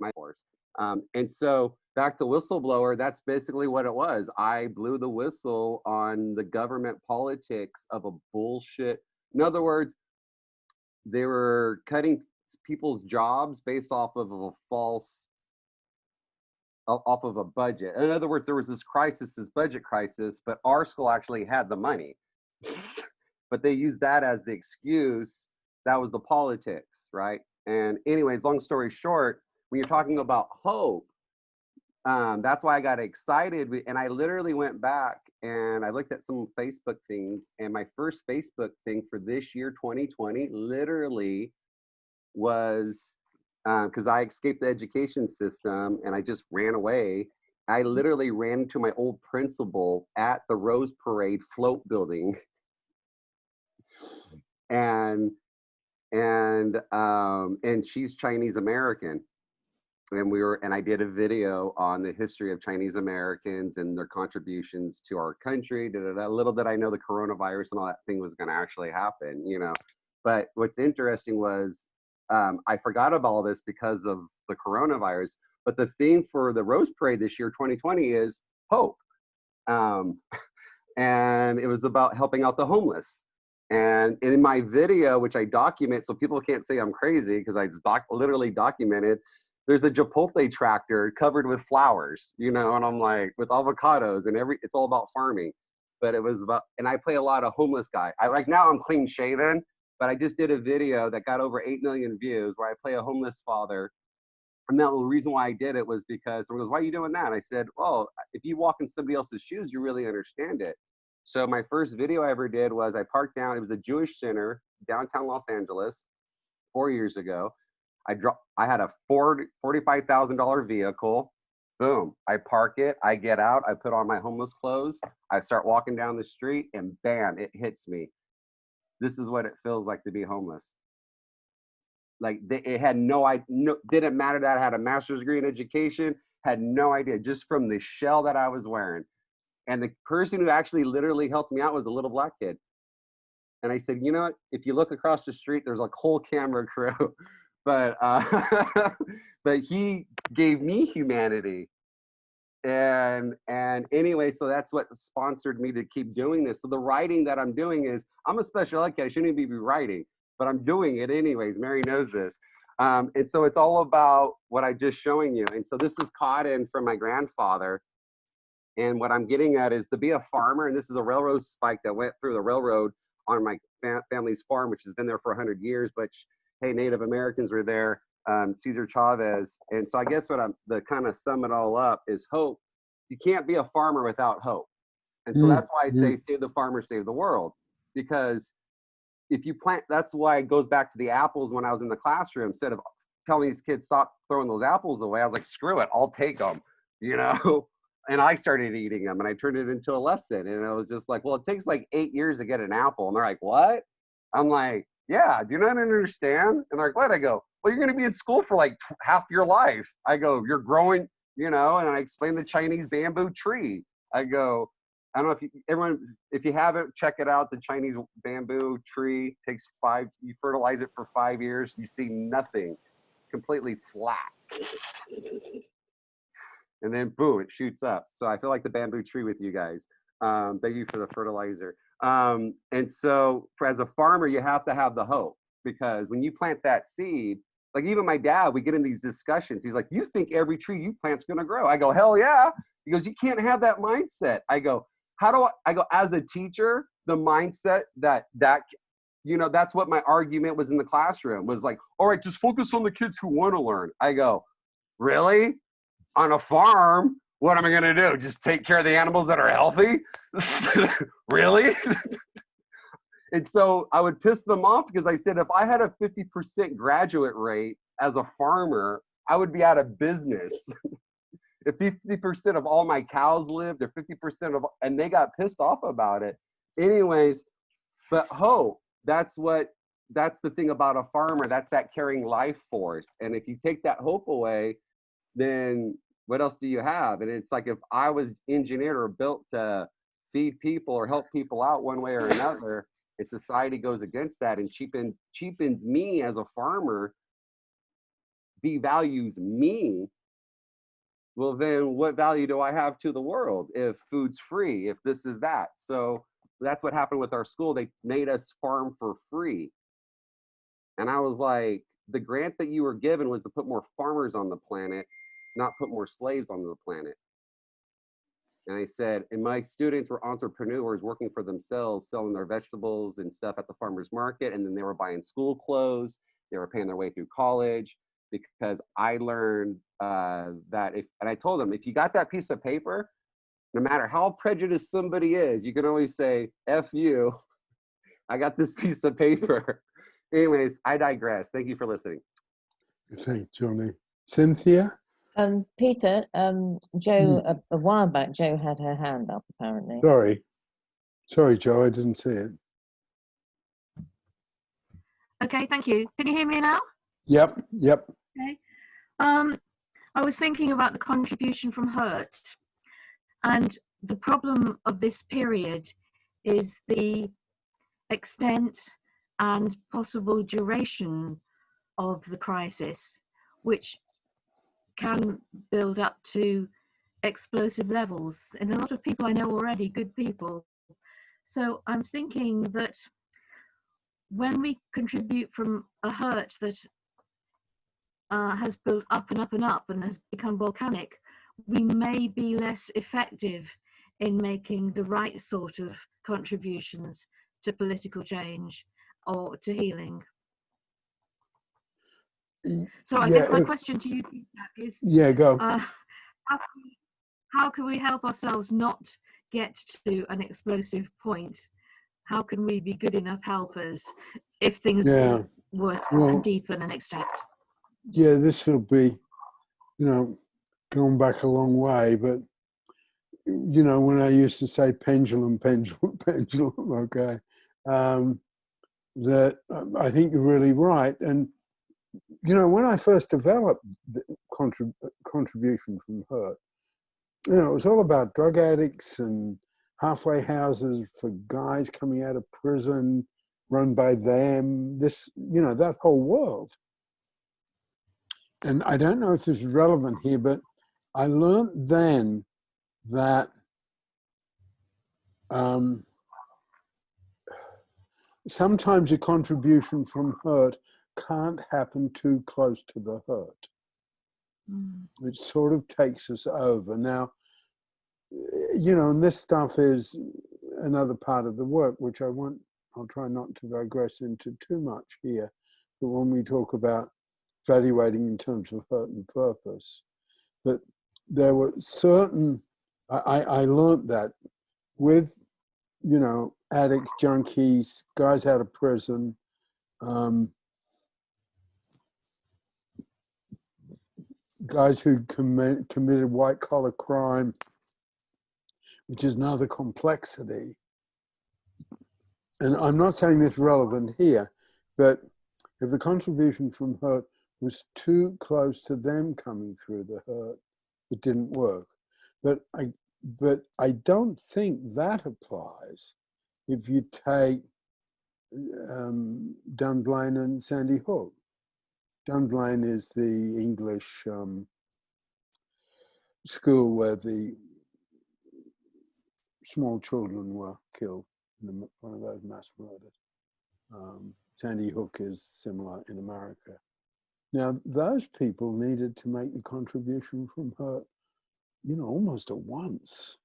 My force. And so back to whistleblower, that's basically what it was. I blew the whistle on the government politics of a bullshit. In other words, they were cutting people's jobs based off of a budget. In other words, there was this budget crisis, but our school actually had the money. But they used that as the excuse. That was the politics, right? And anyways, long story short, when you're talking about hope, that's why I got excited. And I literally went back and I looked at some Facebook things, and my first Facebook thing for this year, 2020, literally was, because I escaped the education system and I just ran away. I literally ran into my old principal at the Rose Parade float building. And she's Chinese American. And I did a video on the history of Chinese Americans and their contributions to our country. Little did I know the coronavirus and all that thing was going to actually happen, you know. But what's interesting was, I forgot about all this because of the coronavirus. But the theme for the Rose Parade this year, 2020, is hope. And it was about helping out the homeless. And in my video, which I document, so people can't say I'm crazy because I literally documented, there's a Chipotle tractor covered with flowers, you know, and I'm like, with avocados and it's all about farming. But it was about, and I play a lot of homeless guy. Now I'm clean shaven, but I just did a video that got over 8 million views where I play a homeless father. And the reason why I did it was because someone goes, why are you doing that? I said, well, if you walk in somebody else's shoes, you really understand it. So my first video I ever did was I parked down, it was a Jewish center, downtown Los Angeles, 4 years ago. I had a $45,000 vehicle. Boom, I park it, I get out, I put on my homeless clothes, I start walking down the street, and bam, it hits me. This is what it feels like to be homeless. Like, it had didn't matter that I had a master's degree in education, had no idea, just from the shell that I was wearing. And the person who actually literally helped me out was a little black kid. And I said, you know what? If you look across the street, there's a whole camera crew. But but he gave me humanity. And anyway, so that's what sponsored me to keep doing this. So the writing that I'm doing is, I'm a special ed kid. I shouldn't even be writing, but I'm doing it anyways. Mary knows this. And so it's all about what I'm just showing you. And so this is cotton from my grandfather. And what I'm getting at is to be a farmer, and this is a railroad spike that went through the railroad on my family's farm, which has been there for 100 years, but hey, Native Americans were there, Cesar Chavez. And so I guess what I'm, the kind of sum it all up is hope. You can't be a farmer without hope. And so that's why I say save the farmer, save the world. Because if you plant, that's why it goes back to the apples when I was in the classroom. Instead of telling these kids, stop throwing those apples away, I was like, screw it, I'll take them, you know? And I started eating them and I turned it into a lesson. And it was just like, well, it takes like 8 years to get an apple. And they're like, what? I'm like, yeah, do you not understand? And they're like, what? I go, well, you're going to be in school for like half your life. I go, you're growing, you know, and I explain the Chinese bamboo tree. I go, I don't know if you, everyone, if you haven't, check it out. The Chinese bamboo tree takes you fertilize it for 5 years. You see nothing, completely flat. And then boom, it shoots up. So I feel like the bamboo tree with you guys. Thank you for the fertilizer. And so as a farmer, you have to have the hope, because when you plant that seed, like even my dad, we get in these discussions. He's like, you think every tree you plant's gonna grow? I go, hell yeah. He goes, you can't have that mindset. I go, how do I go, as a teacher, the mindset that, you know, that's what my argument was in the classroom, was like, all right, just focus on the kids who want to learn. I go, really? On a farm, what am I going to do? Just take care of the animals that are healthy? Really? And so I would piss them off, because I said, if I had a 50% graduate rate as a farmer, I would be out of business. If 50% of all my cows lived, or 50% of, and they got pissed off about it. Anyways, but hope, that's the thing about a farmer. That's that carrying life force. And if you take that hope away, then what else do you have? And it's like, if I was engineered or built to feed people or help people out one way or another, and society goes against that and cheapens me as a farmer, devalues me, well, then what value do I have to the world if food's free, if this is that? So that's what happened with our school. They made us farm for free. And I was like, the grant that you were given was to put more farmers on the planet, not put more slaves on the planet. And I said, and my students were entrepreneurs working for themselves, selling their vegetables and stuff at the farmer's market. And then they were buying school clothes. They were paying their way through college, because I learned that and I told them, if you got that piece of paper, no matter how prejudiced somebody is, you can always say, F you, I got this piece of paper. Anyways, I digress. Thank you for listening. Thanks, Johnny. Cynthia? Peter, Joe, a while back, Joe had her hand up, apparently. Sorry, Joe, I didn't see it. Okay, thank you. Can you hear me now? Yep. Okay. I was thinking about the contribution from hurt, and the problem of this period is the extent and possible duration of the crisis, which can build up to explosive levels. And a lot of people I know already, good people. So I'm thinking that when we contribute from a hurt that has built up and up and up and has become volcanic, we may be less effective in making the right sort of contributions to political change or to healing. So I guess my question to you is, go. How can we help ourselves not get to an explosive point? How can we be good enough helpers if things worsen and deepen and extend? Yeah, this will be, going back a long way, but, when I used to say pendulum, okay, that I think you're really right. And, when I first developed the contribution from hurt, it was all about drug addicts and halfway houses for guys coming out of prison, run by them, this, that whole world. And I don't know if this is relevant here, but I learned then that sometimes a contribution from hurt can't happen too close to the hurt. It sort of takes us over. Now, and this stuff is another part of the work, which I'll try not to digress into too much here. But when we talk about evaluating in terms of hurt and purpose, but there were certain, I learned that with, addicts, junkies, guys out of prison, guys who committed white collar crime, which is another complexity. And I'm not saying this relevant here, but if the contribution from hurt was too close to them coming through the hurt, it didn't work. But I don't think that applies if you take Dunblane and Sandy Hook. Dunblane is the English school where the small children were killed in one of those mass murders. Sandy Hook is similar in America. Now, those people needed to make the contribution from hurt, almost at once.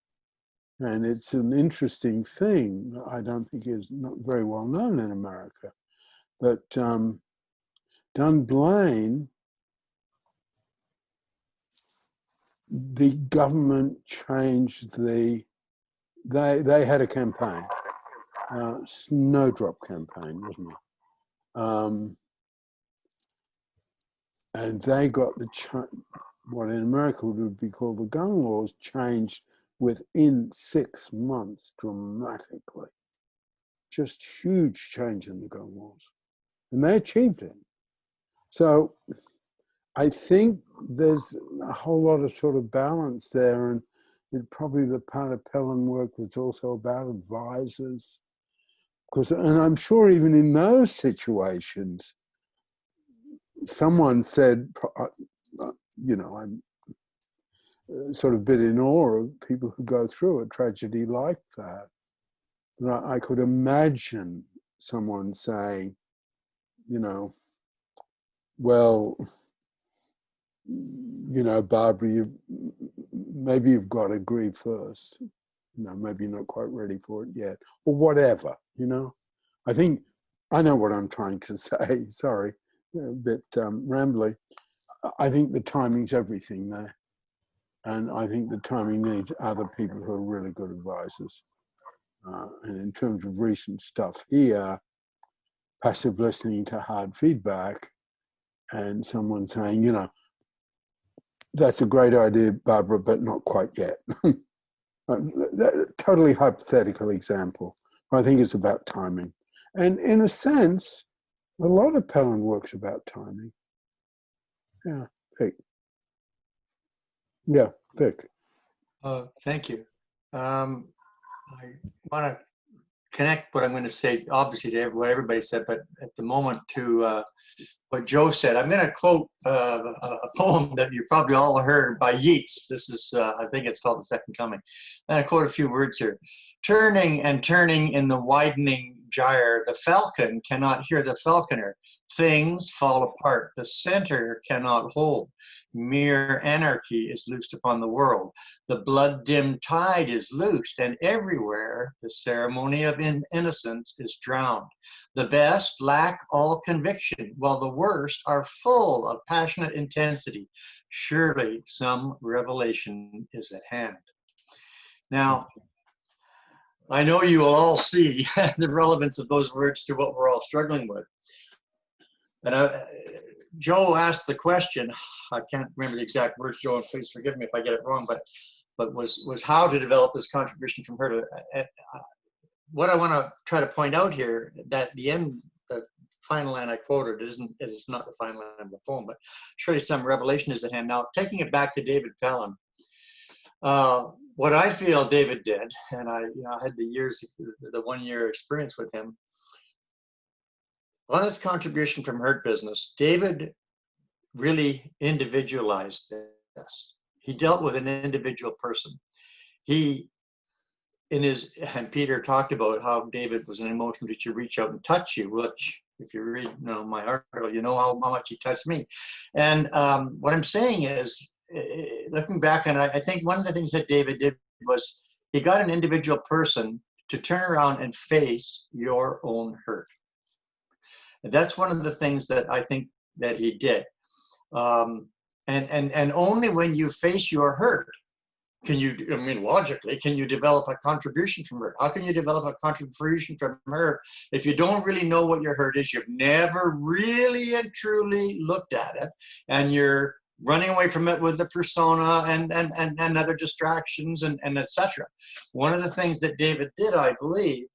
And it's an interesting thing, I don't think is not very well known in America, but Dunblane, the government changed they had a campaign, snowdrop campaign, wasn't it? And they got what in America would be called the gun laws changed within 6 months dramatically. Just huge change in the gun laws. And they achieved it. So I think there's a whole lot of sort of balance there, and it's probably the part of Pellin work that's also about advisors. And I'm sure even in those situations, someone said, I'm sort of a bit in awe of people who go through a tragedy like that. But I could imagine someone saying, well, Barbara, maybe you've got to grieve first. Maybe you're not quite ready for it yet, or whatever, I think I know what I'm trying to say. Sorry, a bit rambly. I think the timing's everything there. And I think the timing needs other people who are really good advisors. And in terms of recent stuff here, passive listening to hard feedback and someone saying, that's a great idea, Barbara, but not quite yet. Totally hypothetical example. I think it's about timing. And in a sense, a lot of Pellin work's about timing. Yeah, Vic. Yeah, Vic. Thank you. I want to connect what I'm going to say, obviously, to what everybody said, but at the moment to what Joe said. I'm going to quote a poem that you probably all heard by Yeats. This is, I think it's called The Second Coming. I'm going to quote a few words here. Turning and turning in the widening gyre, the falcon cannot hear the falconer. Things fall apart. The center cannot hold. Mere anarchy is loosed upon the world. The blood-dimmed tide is loosed, and everywhere the ceremony of innocence is drowned. The best lack all conviction, while the worst are full of passionate intensity. Surely some revelation is at hand. Now, I know you will all see the relevance of those words to what we're all struggling with. And Joe asked the question, I can't remember the exact words, Joe, and please forgive me if I get it wrong, but was how to develop this contribution from her to, what I want to try to point out here, that the end, the final line I quoted it is not the final line of the poem, but surely some revelation is at hand. Now, taking it back to David Pellin, What I feel David did, and I had the 1 year experience with him, on this contribution from hurt business, David really individualized this. He dealt with an individual person. And Peter talked about how David was an emotional teacher, reach out and touch you, which if you read my article, you know how much he touched me. And what I'm saying is, looking back on it, I think one of the things that David did was he got an individual person to turn around and face your own hurt. And that's one of the things that I think that he did. And only when you face your hurt can you, logically, can you develop a contribution from hurt? How can you develop a contribution from hurt if you don't really know what your hurt is? You've never really and truly looked at it, and you're running away from it with the persona and other distractions and etc. One of the things that David did, I believe,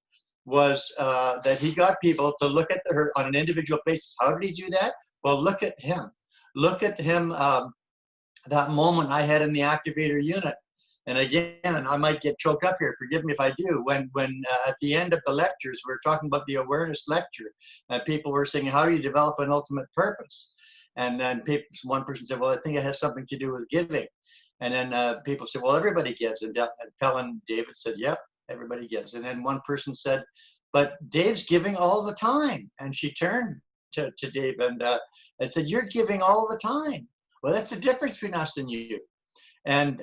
was that he got people to look at the hurt on an individual basis. How did he do that? Well, look at him. Look at him, that moment I had in the activator unit. And again, I might get choked up here, forgive me if I do, when at the end of the lectures, we were talking about the awareness lecture, and people were saying, how do you develop an ultimate purpose? And then one person said, well, I think it has something to do with giving. And then people said, well, everybody gives. And Pellin, David said, yep, everybody gives. And then one person said, but Dave's giving all the time. And she turned to Dave and said, you're giving all the time. Well, that's the difference between us and you. And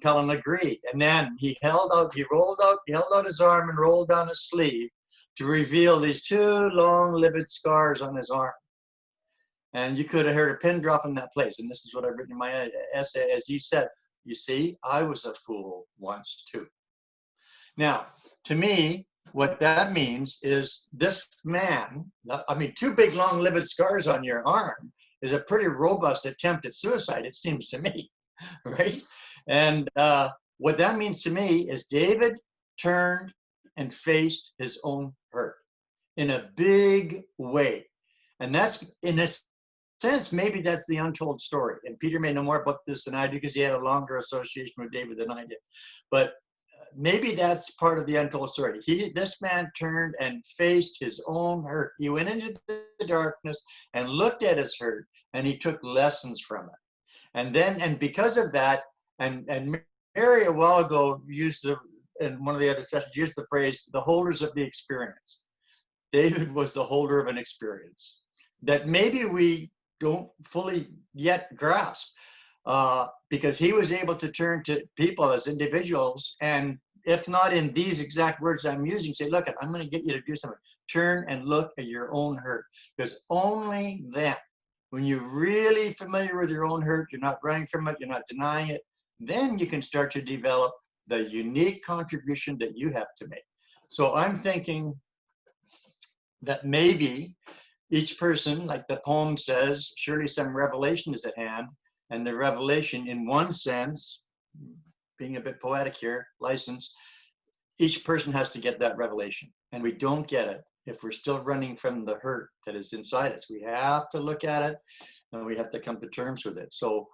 Pellin agreed. And then he held out his arm and rolled down his sleeve to reveal these 2 long, livid scars on his arm. And you could have heard a pin drop in that place. And this is what I've written in my essay, as he said, you see, I was a fool once too. Now, to me, what that means is this man, 2 big, long, livid scars on your arm is a pretty robust attempt at suicide, it seems to me. Right? And what that means to me is David turned and faced his own hurt in a big way. And that's, in a sense, maybe that's the untold story. And Peter may know more about this than I do because he had a longer association with David than I did. But maybe that's part of the untold story. This man turned and faced his own hurt. He went into the darkness and looked at his hurt, and he took lessons from it. And because of that, and Mary a while ago in one of the other sessions, used the phrase, the holders of the experience. David was the holder of an experience that maybe we don't fully yet grasp, because he was able to turn to people as individuals, and if not in these exact words I'm using, say, look, I'm going to get you to do something. Turn and look at your own hurt, because only then, when you're really familiar with your own hurt, you're not running from it, you're not denying it, then you can start to develop the unique contribution that you have to make. So I'm thinking that maybe each person, like the poem says, surely some revelation is at hand. And the revelation, in one sense, being a bit poetic here, license, each person has to get that revelation. And we don't get it if we're still running from the hurt that is inside us. We have to look at it, and we have to come to terms with it. So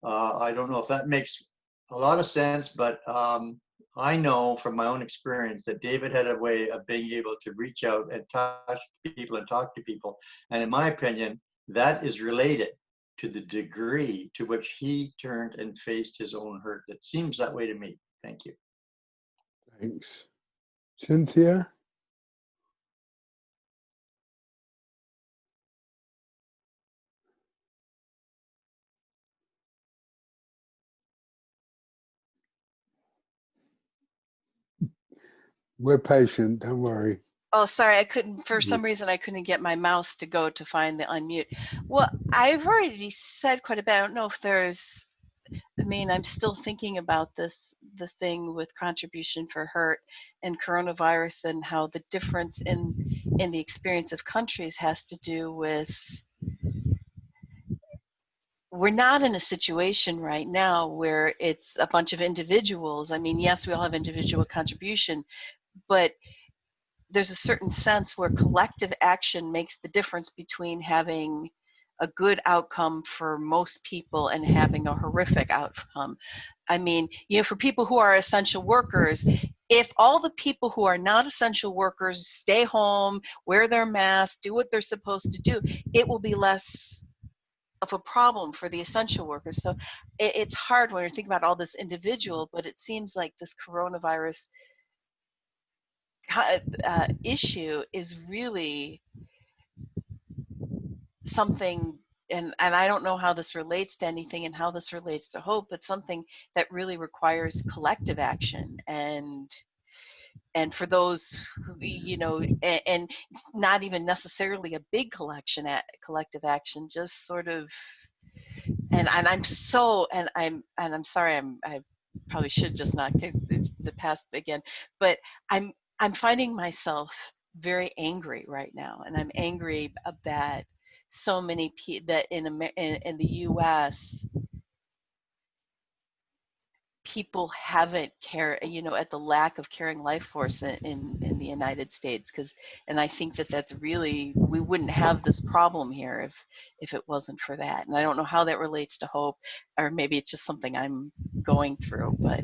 I don't know if that makes a lot of sense, but I know from my own experience that David had a way of being able to reach out and touch people and talk to people. And in my opinion, that is related to the degree to which he turned and faced his own hurt. It seems that way to me. Thank you. Thanks. Cynthia? We're patient, don't worry. Oh, sorry, I couldn't, for some reason, I couldn't get my mouse to go to find the unmute. Well, I've already said quite a bit. I don't know if there's, I'm still thinking about this, the thing with contribution for hurt and coronavirus, and how the difference in the experience of countries has to do with, we're not in a situation right now where it's a bunch of individuals. Yes, we all have individual contribution, but there's a certain sense where collective action makes the difference between having a good outcome for most people and having a horrific outcome. I mean, you know, for people who are essential workers, if all the people who are not essential workers stay home, wear their masks, do what they're supposed to do, it will be less of a problem for the essential workers. So it's hard when you're thinking about all this individual, but it seems like this coronavirus issue is really something, and I don't know how this relates to anything and how this relates to hope, but something that really requires collective action. And for those who, you know, and it's not even necessarily a big collective action, just sort of, and I'm sorry, I probably should just not, it's the past again, but I'm finding myself very angry right now, and I'm angry that so many people that in the U.S. people haven't cared, you know, at the lack of caring life force in the United States, and I think that's really, we wouldn't have this problem here if it wasn't for that. And I don't know how that relates to hope, or maybe it's just something I'm going through, but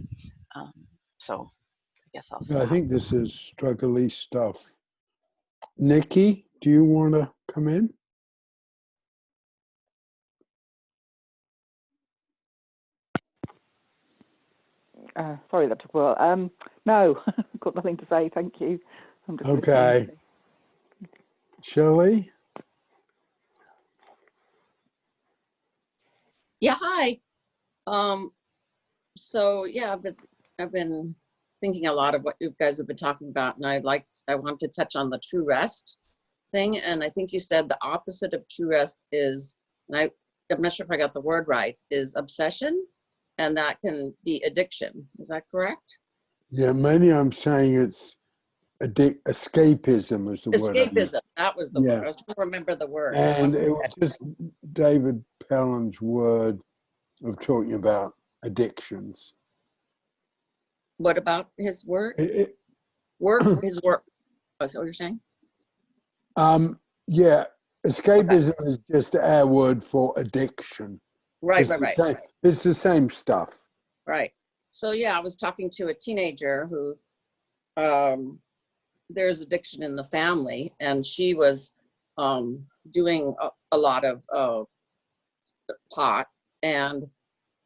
so I guess I'll stop. I think this is struggly stuff. Nikki, do you want to come in? Sorry that took a while. No, got nothing to say, thank you. I'm just Okay. listening. Shirley? Yeah, hi. So yeah, I've been thinking a lot of what you guys have been talking about, and I want to touch on the true rest thing. And I think you said the opposite of true rest is, and I'm not sure if I got the word right, is obsession, and that can be addiction. Is that correct? Yeah, mainly I'm saying it's escapism is the word. Escapism, that was the Yeah. word. I was trying to remember the word. And it was just David Pellin's word of talking about addictions. What about his word? His work. Oh, is that what you're saying? Yeah, escapism is just our word for addiction. Right. It's the same stuff. Right. So yeah, I was talking to a teenager who there's addiction in the family, and she was doing a lot of pot, and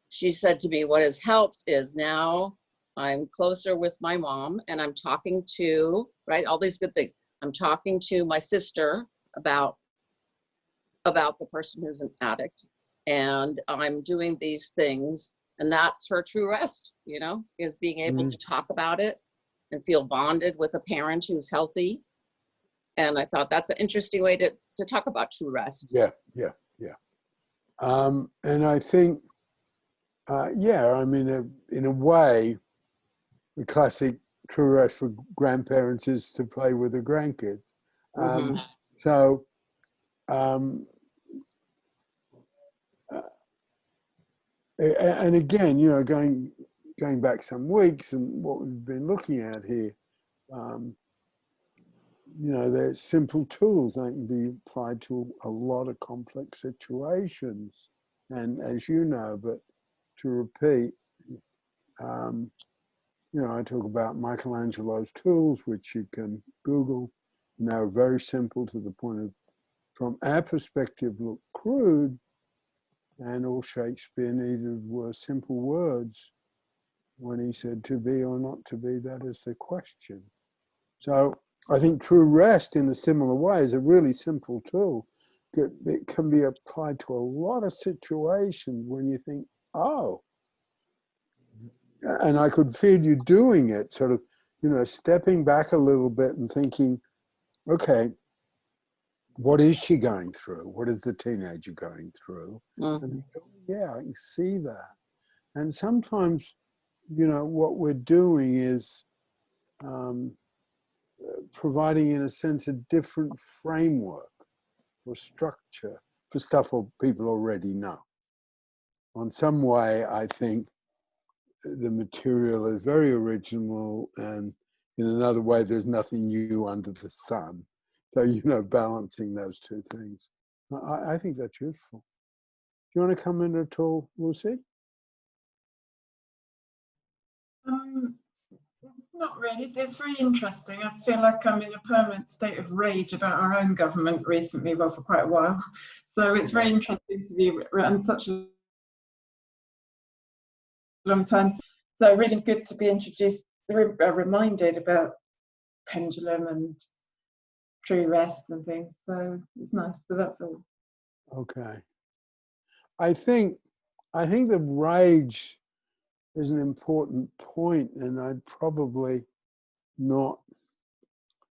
she said to me, what has helped is now I'm closer with my mom, and I'm talking to, right, all these good things. I'm talking to my sister about the person who's an addict, and I'm doing these things, and that's her true rest, you know, is being able to talk about it and feel bonded with a parent who's healthy. And I thought that's an interesting way to talk about true rest. Yeah. And I think, yeah, I mean, in a way, the classic true rest for grandparents is to play with the grandkids. And again, you know, going back some weeks and what we've been looking at here, you know, they're simple tools that can be applied to a lot of complex situations. And as you know, but to repeat, you know, I talk about Michelangelo's tools, which you can Google, and they're very simple to the point of, from our perspective, look crude, and all Shakespeare needed were simple words when he said, to be or not to be, that is the question. So I think true rest in a similar way is a really simple tool. It can be applied to a lot of situations when you think, oh, and I could feel you doing it, sort of, you know, stepping back a little bit and thinking, okay, what is she going through? What is the teenager going through? And you go, yeah, I can see that. And sometimes, you know, what we're doing is providing, in a sense, a different framework or structure for stuff people already know. In some way, I think the material is very original, and in another way, there's nothing new under the sun. So, you know, balancing those two things. I think that's useful. Do you want to come in at all, Lucy? Not really. It's very interesting. I feel like I'm in a permanent state of rage about our own government recently, well, for quite a while. So it's very interesting to be around such a long time. So really good to be introduced, reminded about pendulum and true rest and things. So it's nice, but that's all. Okay. I think the rage is an important point, and I'd probably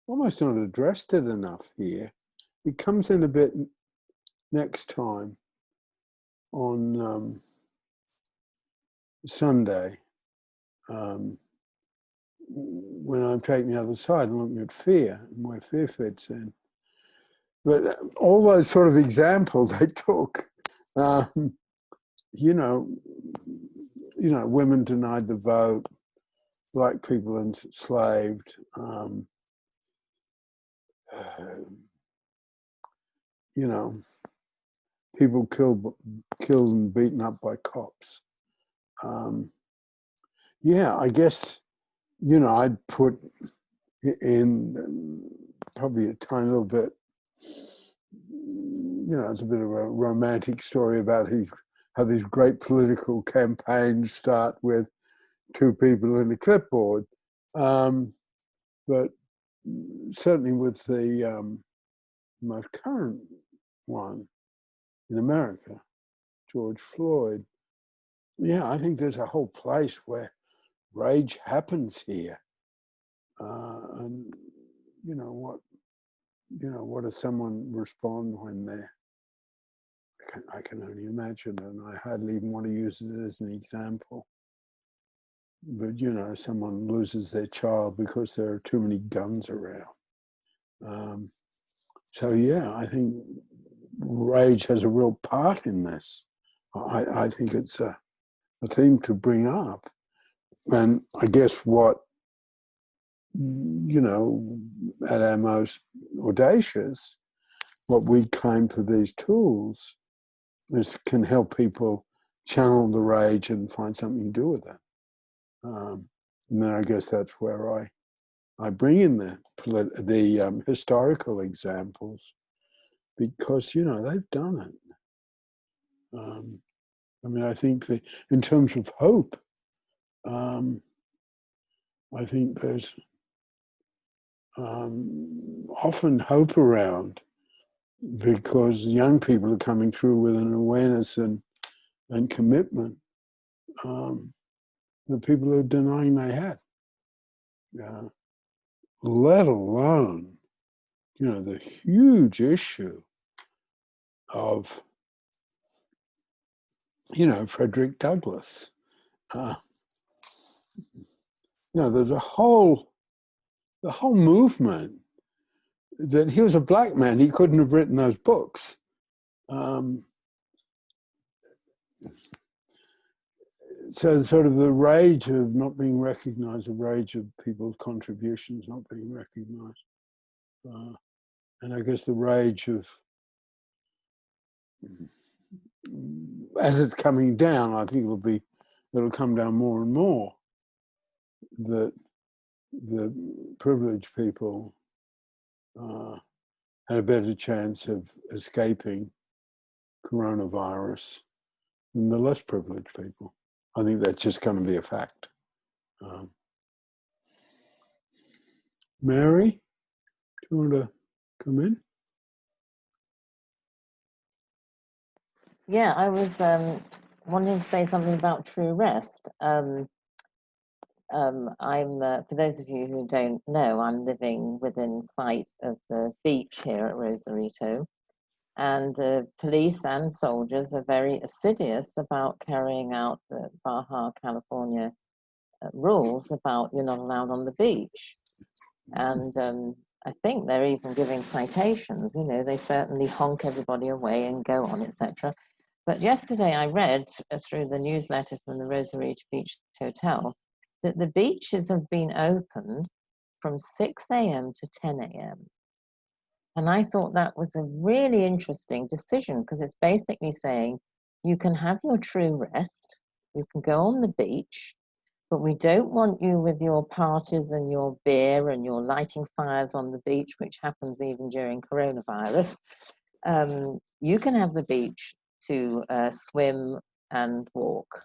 almost not addressed it enough here. It comes in a bit next time on Sunday, when I'm taking the other side and looking at fear and where fear fits in. But all those sort of examples I took, women denied the vote, black people enslaved, people killed and beaten up by cops. I guess, I'd put in probably a tiny little bit, it's a bit of a romantic story about how these great political campaigns start with two people and a clipboard. But certainly with the most current one in America, George Floyd, I think there's a whole place where rage happens here. And what does someone respond when they're, I can only imagine, and I hardly even want to use it as an example. But, someone loses their child because there are too many guns around. I think rage has a real part in this. I think it's a theme to bring up. And I guess what, at our most audacious, what we claim for these tools is can help people channel the rage and find something to do with it. And then I guess that's where I bring in the historical examples, because, they've done it. I think in terms of hope, I think there's often hope around, because young people are coming through with an awareness and commitment that people are denying they had. Let alone, the huge issue of, Frederick Douglass. There's the whole movement that he was a black man. He couldn't have written those books. So sort of the rage of not being recognized, the rage of people's contributions not being recognized. And I guess the rage of, as it's coming down, I think it'll come down more and more, that the privileged people had a better chance of escaping coronavirus than the less privileged people. I think that's just going to be a fact. Mary, do you want to come in? Yeah, I was wanting to say something about true rest. I'm, for those of you who don't know, I'm living within sight of the beach here at Rosarito, and police and soldiers are very assiduous about carrying out the Baja California rules about you're not allowed on the beach. And I think they're even giving citations. They certainly honk everybody away and go on, etc. But yesterday I read through the newsletter from the Rosarito Beach Hotel that the beaches have been opened from 6 a.m. to 10 a.m. And I thought that was a really interesting decision, because it's basically saying you can have your true rest, you can go on the beach, but we don't want you with your parties and your beer and your lighting fires on the beach, which happens even during coronavirus. You can have the beach to swim and walk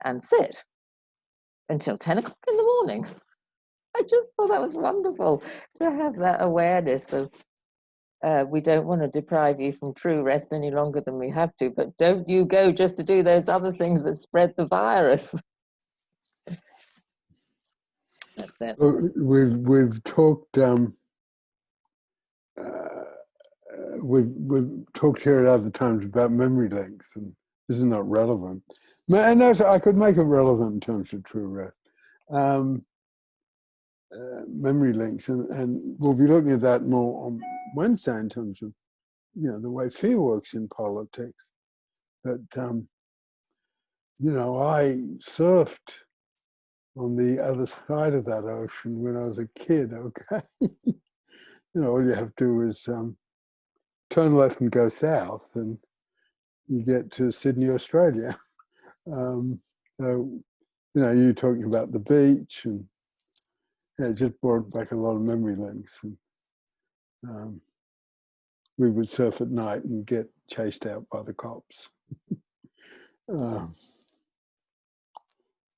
and sit until 10 o'clock in the morning. I just thought that was wonderful to have that awareness of we don't want to deprive you from true rest any longer than we have to, but don't you go just to do those other things that spread the virus. That's it. We've talked we've talked here at other times about memory links, and this is not relevant. And I could make it relevant in terms of true rest. Memory links, and we'll be looking at that more on Wednesday in terms of, you know, the way fear works in politics. But you know, I surfed on the other side of that ocean when I was a kid. Okay, you know, all you have to do is turn left and go south, and you get to Sydney, Australia. So, you know, you're talking about the beach, and yeah, it just brought back a lot of memory links. And we would surf at night and get chased out by the cops.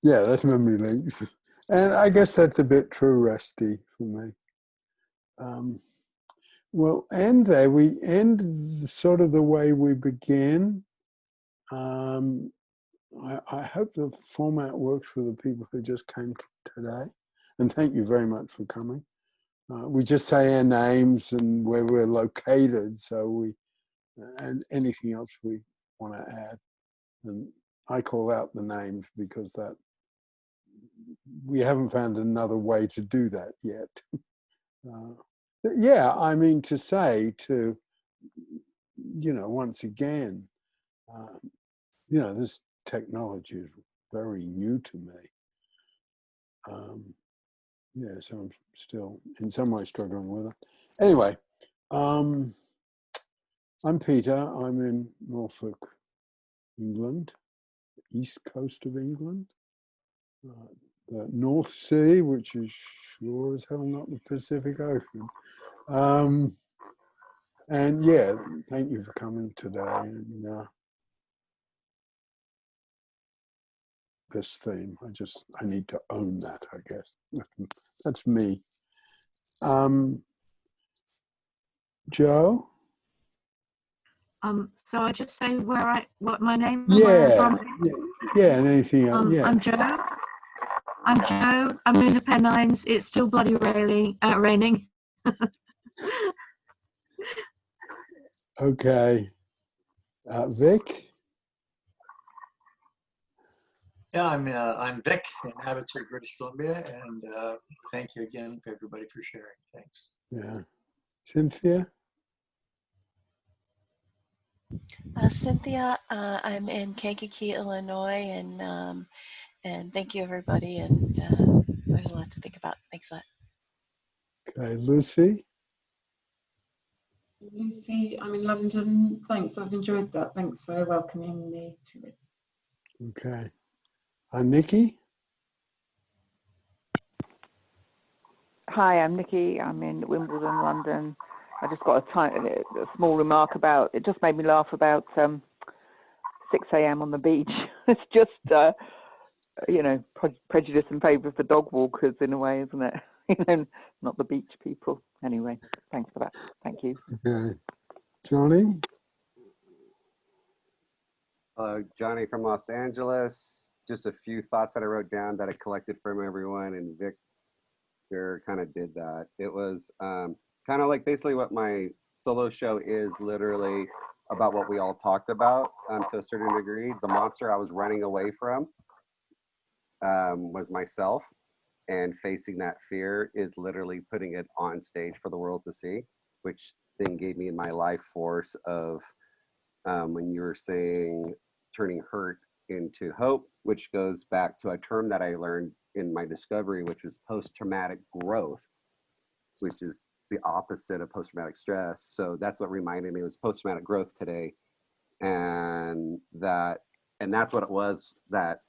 Yeah, that's memory links. And I guess that's a bit true resty for me. We'll end there. We end sort of the way we begin. I hope the format works for the people who just came today. And thank you very much for coming. We just say our names and where we're located, so and anything else we want to add. And I call out the names because that we haven't found another way to do that yet. Yeah, I mean, to say to, you know, once again, you know, this technology is very new to me. Yeah, so I'm still in some way struggling with it. Anyway, I'm Peter. I'm in Norfolk, England, east coast of England. The North Sea, which is sure as hell not the Pacific Ocean. And yeah, thank you for coming today. And this theme, I need to own that, I guess. That's me. Joe? So I just say what my name, Yeah, where I'm from. yeah, and anything else. Yeah. I'm Joe. I'm in the Pennines. It's still bloody raining. Okay. Vic? Yeah, I'm Vic in Abbotsford, British Columbia, and thank you again to everybody for sharing. Thanks. Yeah. Cynthia? Cynthia, I'm in Kankakee, Illinois, and thank you everybody. And there's a lot to think about. Thanks a lot. Okay, Lucy? Lucy, I'm in London. Thanks, I've enjoyed that. Thanks for welcoming me to it. Okay. Nikki? Hi, I'm Nikki. I'm in Wimbledon, London. I just got a small remark about, it just made me laugh about 6 a.m. on the beach. It's just, you know, prejudice in favour of the dog walkers in a way, isn't it? You know, not the beach people. Anyway, thanks for that. Thank you. Okay. Johnny? Johnny from Los Angeles. Just a few thoughts that I wrote down that I collected from everyone, and Victor kind of did that. It was kind of like basically what my solo show is, literally about what we all talked about to a certain degree. The monster I was running away from was myself, and facing that fear is literally putting it on stage for the world to see, which then gave me my life force of when you were saying turning hurt into hope, which goes back to a term that I learned in my discovery, which was post-traumatic growth, which is the opposite of post-traumatic stress. So that's what reminded me. It was post-traumatic growth today. And that's what it was, that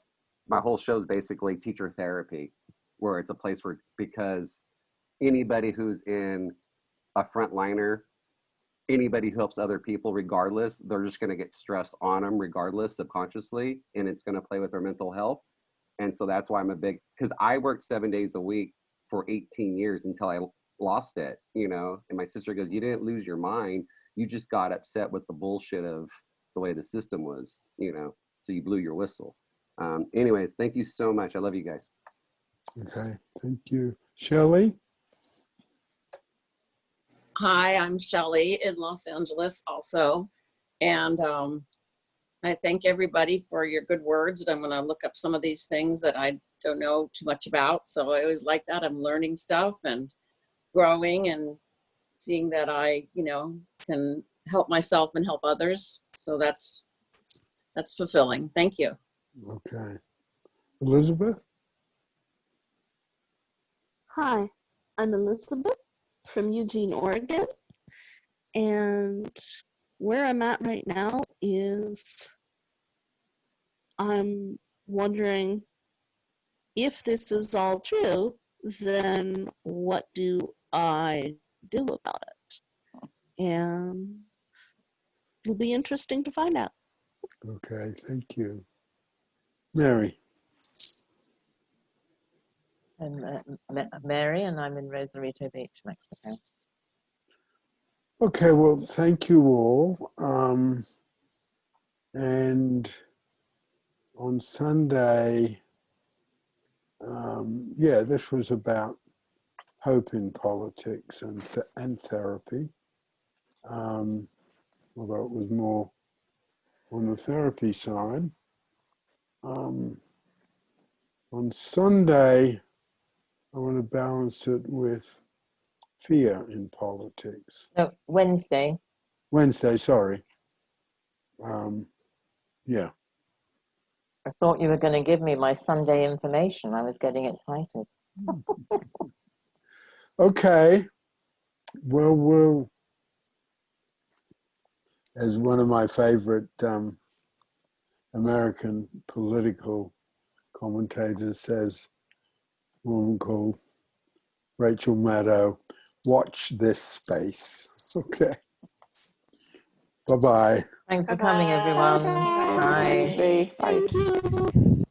my whole show is basically teacher therapy, where it's a place where, because anybody who's in a frontliner, anybody who helps other people, regardless, they're just going to get stress on them regardless, subconsciously, and it's going to play with their mental health. And so that's why I'm a big, because I worked 7 days a week for 18 years until I lost it, you know. And my sister goes, you didn't lose your mind, you just got upset with the bullshit of the way the system was, you know, so you blew your whistle. Anyways, thank you so much. I love you guys. Okay, thank you. Shelley? Hi, I'm Shelley in Los Angeles also. And I thank everybody for your good words. And I'm going to look up some of these things that I don't know too much about. So I always like that. I'm learning stuff and growing and seeing that I, you know, can help myself and help others. So that's fulfilling. Thank you. Okay. Elizabeth? Hi, I'm Elizabeth from Eugene, Oregon. And where I'm at right now is I'm wondering, if this is all true, then what do I do about it? And it'll be interesting to find out. Okay, thank you. Mary? I'm Mary, and I'm in Rosarito Beach, Mexico. Okay, well, thank you all. And on Sunday, yeah, this was about hope in politics and therapy, although it was more on the therapy side. On Sunday, I want to balance it with fear in politics. No, Wednesday. Wednesday, sorry. Yeah. I thought you were going to give me my Sunday information. I was getting excited. Okay. Well, as one of my favorite American political commentators says, a woman called Rachel Maddow, watch this space. Okay. Bye-bye. Thanks for coming, everyone. Bye. Bye. Thank you.